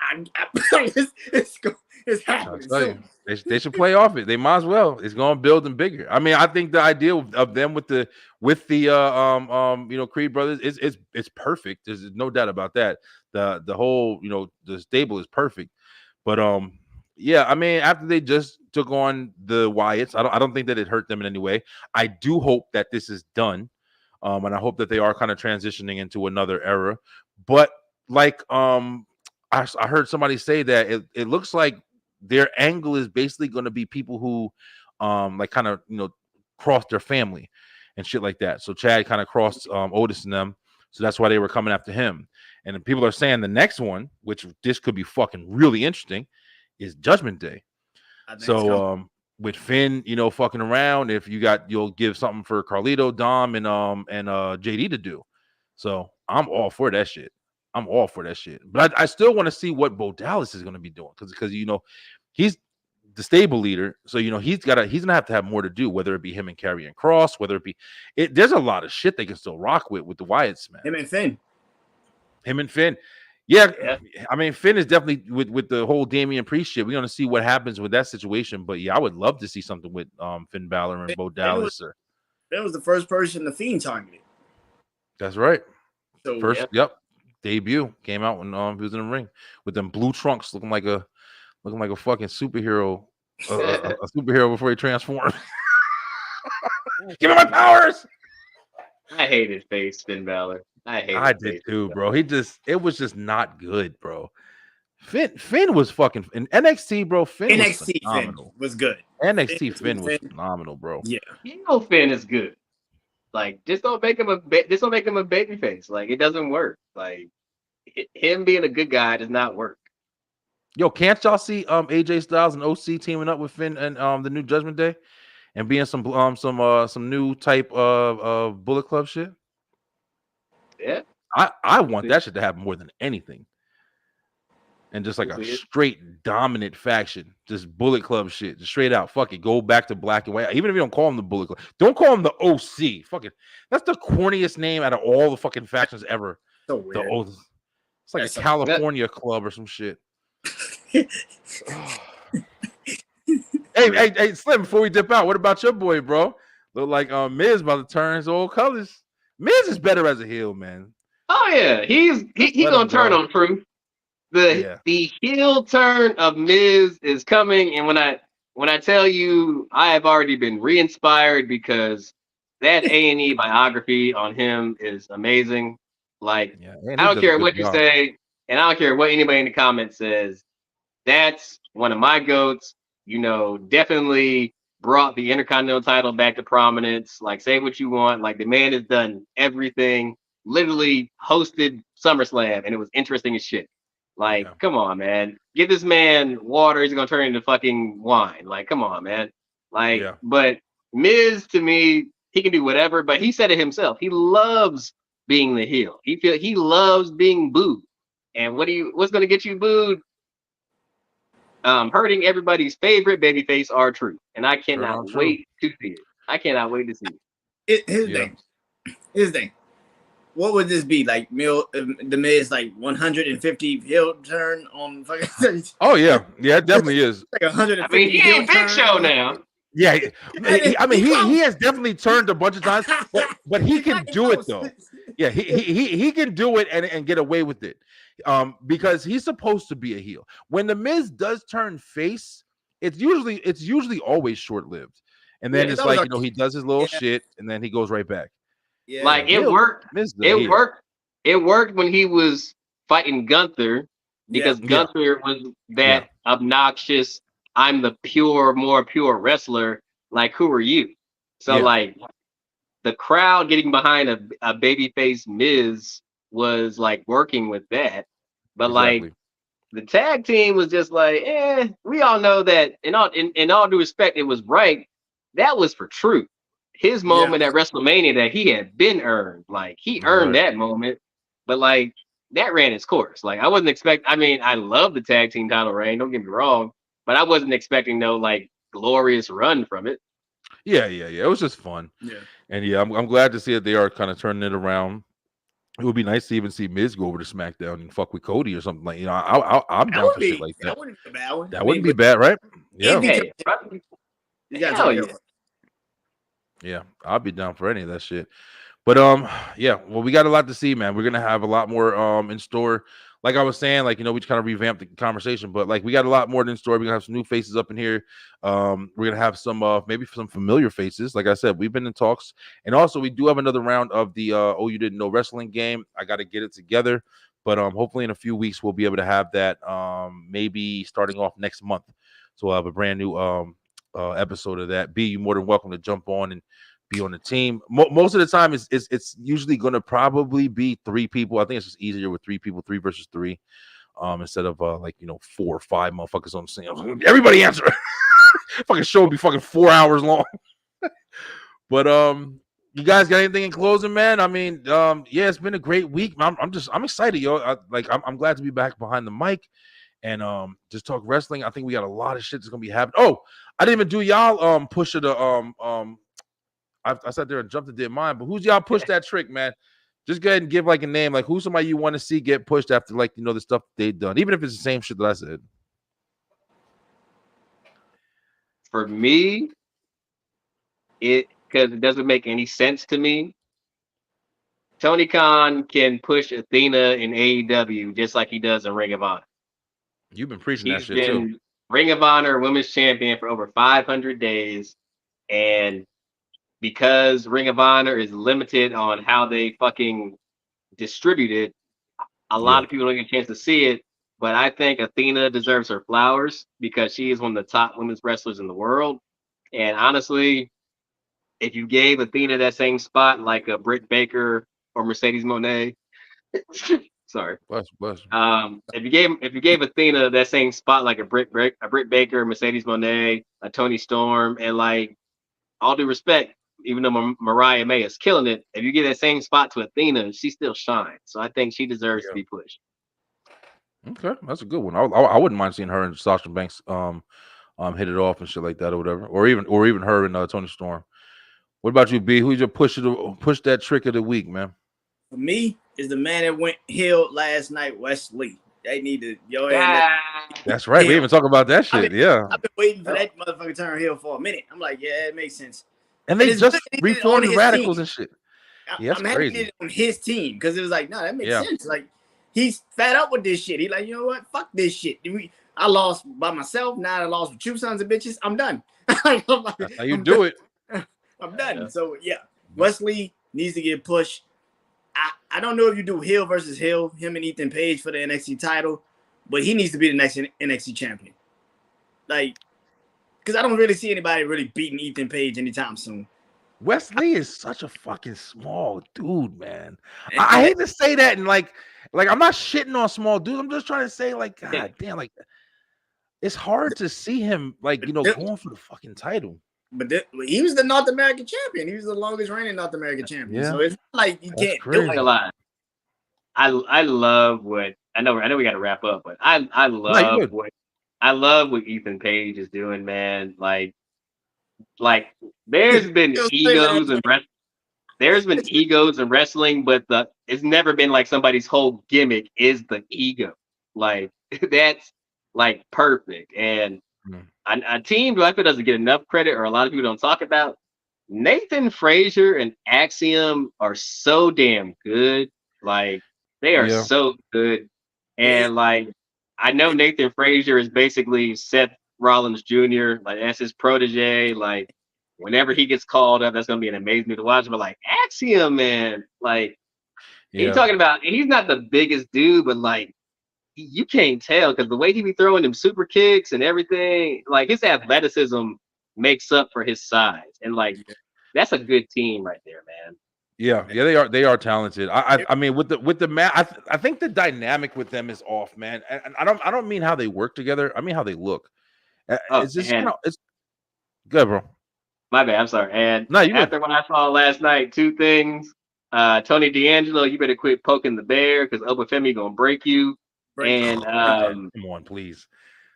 [SPEAKER 10] It's happening.
[SPEAKER 2] They should play off it. They might as well. It's going to build them bigger. I mean, I think the idea of them with the Creed brothers it's perfect. There's no doubt about that. The whole the stable is perfect. But yeah, I mean, after they just took on the Wyatts, I don't think that it hurt them in any way. I do hope that this is done, and I hope that they are kind of transitioning into another era. But like I heard somebody say that it looks like their angle is basically going to be people who like kind of crossed their family and shit like that. So Chad kind of crossed Otis and them, so that's why they were coming after him. And then people are saying the next one, which this could be fucking really interesting, is Judgment Day. So with Finn fucking around, if you'll give something for Carlito, Dom, and JD to do. So I'm all for that shit. But I still want to see what Bo Dallas is going to be doing because he's the stable leader, so he's gonna have to have more to do, whether it be him and Karrion Kross, whether it be there's a lot of shit they can still rock with the Wyatts, man. Him and Finn. Yeah. I mean, Finn is definitely with the whole Damian Priest shit. We're gonna see what happens with that situation, but yeah, I would love to see something with Finn Balor and Bo Dallas.
[SPEAKER 10] That was the first person the Fiend targeted.
[SPEAKER 2] That's right.
[SPEAKER 10] So,
[SPEAKER 2] yep. Debut came out when he was in the ring with them blue trunks, looking like a fucking superhero, a superhero before he transformed. Give me my powers.
[SPEAKER 9] I hated face Finn Balor.
[SPEAKER 2] I did too, bro. It was just not good, bro. Finn was fucking in NXT, bro. Finn
[SPEAKER 10] was good.
[SPEAKER 2] NXT Finn was phenomenal, bro.
[SPEAKER 10] Yeah,
[SPEAKER 9] Finn is good. Like, just don't make him a baby face. Like, it doesn't work. Like, him being a good guy does not work.
[SPEAKER 2] Yo, can't y'all see AJ Styles and OC teaming up with Finn and the new Judgment Day and being some new type of Bullet Club shit?
[SPEAKER 9] Yeah.
[SPEAKER 2] I want that shit to happen more than anything. And just like a straight dominant faction, just Bullet Club shit, just straight out. Fuck it, go back to black and white. Even if you don't call them the Bullet Club, don't call them the OC. Fuck it, that's the corniest name out of all the fucking factions ever.
[SPEAKER 10] So weird.
[SPEAKER 2] It's like a California club or some shit. Hey, Slim, before we dip out, what about your boy, bro? Look like Miz about to turn his old colors. Miz is better as a heel, man.
[SPEAKER 9] Oh yeah, he's gonna turn on Truth. The heel turn of Miz is coming, and when I tell you, I have already been re-inspired because that A&E biography on him is amazing. Like, I don't care what you say, and I don't care what anybody in the comments says. That's one of my goats. Definitely brought the Intercontinental title back to prominence. Like, say what you want. Like, the man has done everything. Literally hosted SummerSlam, and it was interesting as shit. Like, come on, man. Give this man water, he's gonna turn into fucking wine. Like, come on, man. Like, but Miz, to me, he can do whatever, but he said it himself. He loves being the heel. He loves being booed. And what's gonna get you booed? Hurting everybody's favorite babyface R-Truth. And I cannot wait to see it. I cannot wait to see it.
[SPEAKER 10] Here's the thing. What would this be like? The Miz like 150 heel turn on fucking.
[SPEAKER 2] Oh yeah, it definitely is.
[SPEAKER 10] Like 150.
[SPEAKER 9] I mean, he ain't Big Show now.
[SPEAKER 2] Yeah, I mean, he has definitely turned a bunch of times, but he can do it though. Yeah, he can do it and get away with it, because he's supposed to be a heel. When the Miz does turn face, it's usually always short lived, and then it's like he does his little shit, and then he goes right back.
[SPEAKER 9] Yeah. Like it worked. It worked when he was fighting Gunther because Gunther was that obnoxious. I'm the more pure wrestler. Like, who are you? So like the crowd getting behind a babyface Miz was like working with that. But like the tag team was just like, we all know that in all due respect, it was right. That was for truth. His moment at WrestleMania that he had been earned. Like he earned that moment, but like that ran its course. Like I wasn't expecting. I mean, I love the tag team title reign. Don't get me wrong, but I wasn't expecting no like glorious run from it.
[SPEAKER 2] Yeah. It was just fun. Yeah, and I'm glad to see that they are kind of turning it around. It would be nice to even see Miz go over to SmackDown and fuck with Cody or something like. I'm down for shit like that. That wouldn't be a bad one. That wouldn't be bad, right? Yeah. Yeah, I'll be down for any of that shit. But well, we got a lot to see, man. We're gonna have a lot more in store. Like I was saying, like we just kind of revamped the conversation, but like we got a lot more in store. We're gonna have some new faces up in here. We're gonna have some maybe some familiar faces. Like I said, we've been in talks, and also we do have another round of the Oh You Didn't Know Wrestling game. I got to get it together, but hopefully in a few weeks we'll be able to have that. Maybe starting off next month, so we'll have a brand new episode of that. You're more than welcome to jump on and be on the team. Most of the time it's usually going to probably be 3 people. I think it's just easier with 3 people, 3 versus 3, instead of 4 or 5 motherfuckers on the same. Everybody answer. Fucking show would be fucking 4 hours long. But you guys got anything in closing, man? I mean, it's been a great week. I'm excited, yo. I'm glad to be back behind the mic and just talk wrestling. I think we got a lot of shit that's gonna be happening. Oh, I didn't even do y'all push of the I sat there and jumped and did mine, but who's y'all push that trick, man? Just go ahead and give like a name, like who's somebody you want to see get pushed after the stuff they've done, even if it's the same shit that I said.
[SPEAKER 9] For me, because it doesn't make any sense to me. Tony Khan can push Athena in AEW just like he does in Ring of Honor.
[SPEAKER 2] You've been preaching that shit too.
[SPEAKER 9] Ring of Honor Women's Champion for over 500 days, and because Ring of Honor is limited on how they fucking distribute it, a lot of people don't get a chance to see it. But I think Athena deserves her flowers because she is one of the top women's wrestlers in the world. And honestly, if you gave Athena that same spot like a Britt Baker or Mercedes Moné, sorry,
[SPEAKER 2] bless.
[SPEAKER 9] If you gave Athena that same spot like a Britt Baker, Mercedes Moné, a Toni Storm, and like all due respect, even though Mariah May is killing it, if you give that same spot to Athena, she still shines. So I think she deserves to be pushed.
[SPEAKER 2] Okay, that's a good one. I wouldn't mind seeing her and Sasha Banks hit it off and shit like that or whatever, or even her and Toni Storm. What about you, B? Who's your push that trick of the week, man?
[SPEAKER 10] For me, is the man that went heel last night, Wesley. They need to
[SPEAKER 2] That's right. We even talk about that shit.
[SPEAKER 10] I've been waiting for that motherfucker to turn heel for a minute. I'm like, yeah, it makes sense.
[SPEAKER 2] And they just reformed the Radicals and shit. Yeah, that's
[SPEAKER 10] I'm
[SPEAKER 2] crazy.
[SPEAKER 10] happy on his team because it was like, no, that makes sense. Like he's fed up with this shit. He like, you know what? Fuck this shit. I lost by myself. Now I lost with you sons of bitches. I'm done.
[SPEAKER 2] That's how you do it.
[SPEAKER 10] I'm done. Yeah. So Wesley needs to get pushed. I don't know if you do heel versus heel, him and Ethan Page for the NXT title, but he needs to be the next NXT champion. Like, because I don't really see anybody really beating Ethan Page anytime soon.
[SPEAKER 2] Wesley is such a fucking small dude, man. I hate to say that, and like I'm not shitting on small dudes. I'm just trying to say, like, God damn, like it's hard to see him going for the fucking title.
[SPEAKER 10] But he was the North American champion. He was the longest reigning North American champion. Yeah. So it's not like you can't do it.
[SPEAKER 9] A lot. I love what I know we got to wrap up, but I love what Ethan Page is doing, man. Like there's been egos and there's been egos in wrestling, but it's never been like somebody's whole gimmick is the ego. Like that's like perfect. And a team who I feel doesn't get enough credit, or a lot of people don't talk about. Nathan Frazier and Axiom are so damn good. Like they are so good. And like I know Nathan Frazier is basically Seth Rollins Jr. Like that's his protege. Like whenever he gets called up, that's gonna be an amazing to watch. But like Axiom, man, like he's talking about he's not the biggest dude, but like you can't tell because the way he be throwing them super kicks and everything, like his athleticism makes up for his size. And like that's a good team right there, man.
[SPEAKER 2] Yeah, they are talented. I mean with the I think the dynamic with them is off, man. And I don't mean how they work together. I mean how they look. It's just it's good, bro.
[SPEAKER 9] My bad. I'm sorry. And after what I saw last night, two things. Tony D'Angelo, you better quit poking the bear because Obafemi gonna break you. And
[SPEAKER 2] come on, please.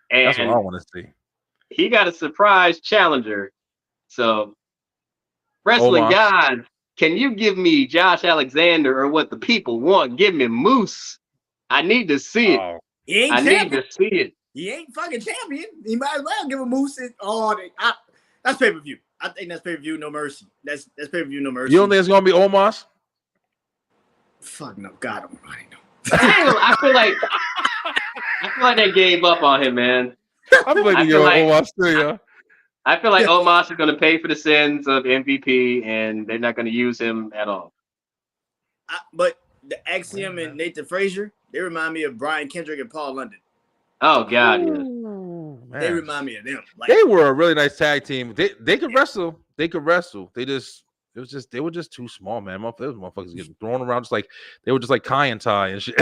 [SPEAKER 2] That's what I want to see.
[SPEAKER 9] He got a surprise challenger. So, wrestling gods, can you give me Josh Alexander or what the people want? Give me Moose. I need to see it.
[SPEAKER 10] He ain't
[SPEAKER 9] need to see it.
[SPEAKER 10] He ain't fucking champion. He might as well give a Moose it. That's pay-per-view. I think that's pay-per-view, no mercy. That's pay-per-view, no mercy.
[SPEAKER 2] You don't think it's gonna be Omos?
[SPEAKER 10] Fuck no, God Almighty, no.
[SPEAKER 9] I feel like they gave up on him, man. I feel like Omos is going to pay for the sins of MVP, and they're not going to use him at all.
[SPEAKER 10] But the Axiom and Nathan Frazier, they remind me of Brian Kendrick and Paul London.
[SPEAKER 9] Oh God,
[SPEAKER 10] yeah. They remind me of them.
[SPEAKER 2] Like, they were a really nice tag team. They could wrestle. They could wrestle. They were just too small, man. Those motherfuckers getting thrown around they were just like Kai and Ty and shit.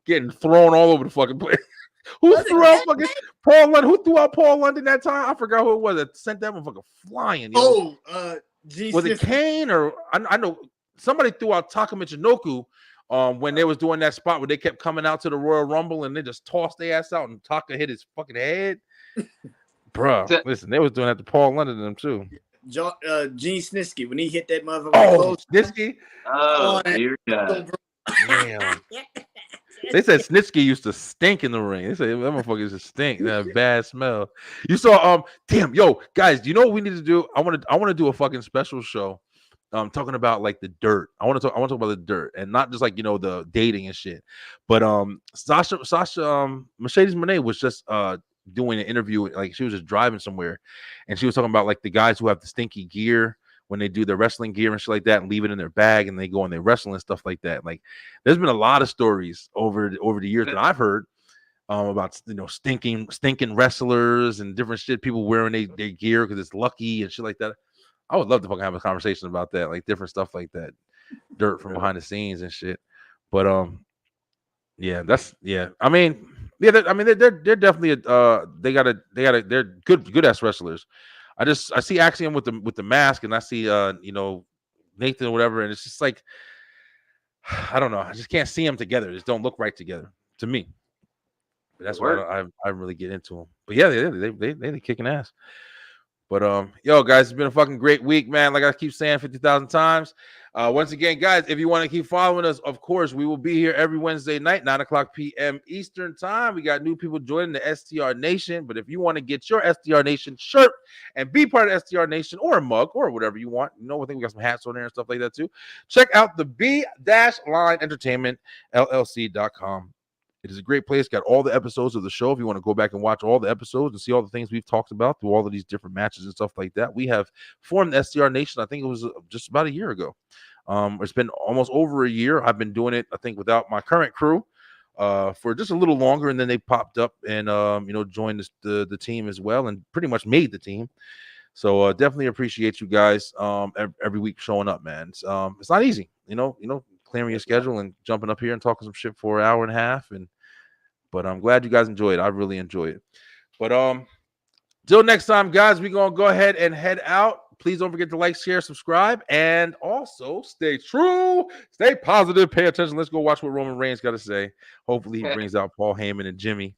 [SPEAKER 2] Getting thrown all over the fucking place. Who threw out fucking Paul London? Who threw out Paul London that time? I forgot who it was that sent that motherfucker flying. Was it Kane or I know somebody threw out Taka Michinoku when they was doing that spot where they kept coming out to the Royal Rumble and they just tossed their ass out and Taka hit his fucking head. Bruh, listen, they was doing that to Paul London and them too.
[SPEAKER 10] Gene Snitsky when he hit that motherfucker.
[SPEAKER 2] Oh, Snitsky.
[SPEAKER 9] Oh, dear God.
[SPEAKER 2] Damn. They said Snitsky used to stink in the ring. They said that motherfucker used to stink. That bad smell. You saw damn, yo, guys, do you know what we need to do? I want to do a fucking special show. Talking about like the dirt. I want to talk about the dirt and not just like the dating and shit. But Sasha Mercedes Moné was just doing an interview, like she was just driving somewhere and she was talking about like the guys who have the stinky gear when they do their wrestling gear and shit like that and leave it in their bag and they go and they wrestle and stuff like that. Like there's been a lot of stories over the years that I've heard about stinking wrestlers and different shit, people wearing their gear because it's lucky and shit like that. I would love to fucking have a conversation about that, like different stuff like that, dirt from behind the scenes and shit. But yeah, I mean, they're definitely they're good ass wrestlers. I see Axiom with the mask and I see Nathan or whatever, and it's just like I don't know. I just can't see them together. They just don't look right together to me. But that's why I really get into them. But yeah, they kicking ass. But yo, guys, it's been a fucking great week, man. Like I keep saying 50,000 times. Once again, guys, if you want to keep following us, of course, we will be here every Wednesday night, 9:00 p.m. Eastern time. We got new people joining the STR Nation. But if you want to get your STR Nation shirt and be part of STR Nation or a mug or whatever you want, I think we got some hats on there and stuff like that too. Check out the B-Line Entertainment LLC.com. It is a great place. Got all the episodes of the show. If you want to go back and watch all the episodes and see all the things we've talked about through all of these different matches and stuff like that, we have formed the STR Nation. I think it was just about a year ago. It's been almost over a year. I've been doing it, I think, without my current crew for just a little longer, and then they popped up and joined the team as well, and pretty much made the team. So definitely appreciate you guys every week showing up, man. It's not easy, clearing your schedule and jumping up here and talking some shit for an hour and a half. But I'm glad you guys enjoyed it. I really enjoyed it. But till next time, guys, we're gonna go ahead and head out. Please don't forget to like, share, subscribe, and also stay true, stay positive, pay attention. Let's go watch what Roman Reigns got to say. Hopefully he brings out Paul Heyman and Jimmy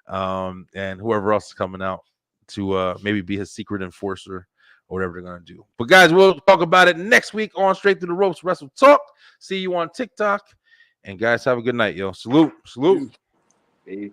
[SPEAKER 2] and whoever else is coming out to maybe be his secret enforcer or whatever they're going to do. But, guys, we'll talk about it next week on Straight Through the Ropes Wrestle Talk. See you on TikTok. And, guys, have a good night, yo. Salute.
[SPEAKER 9] Peace.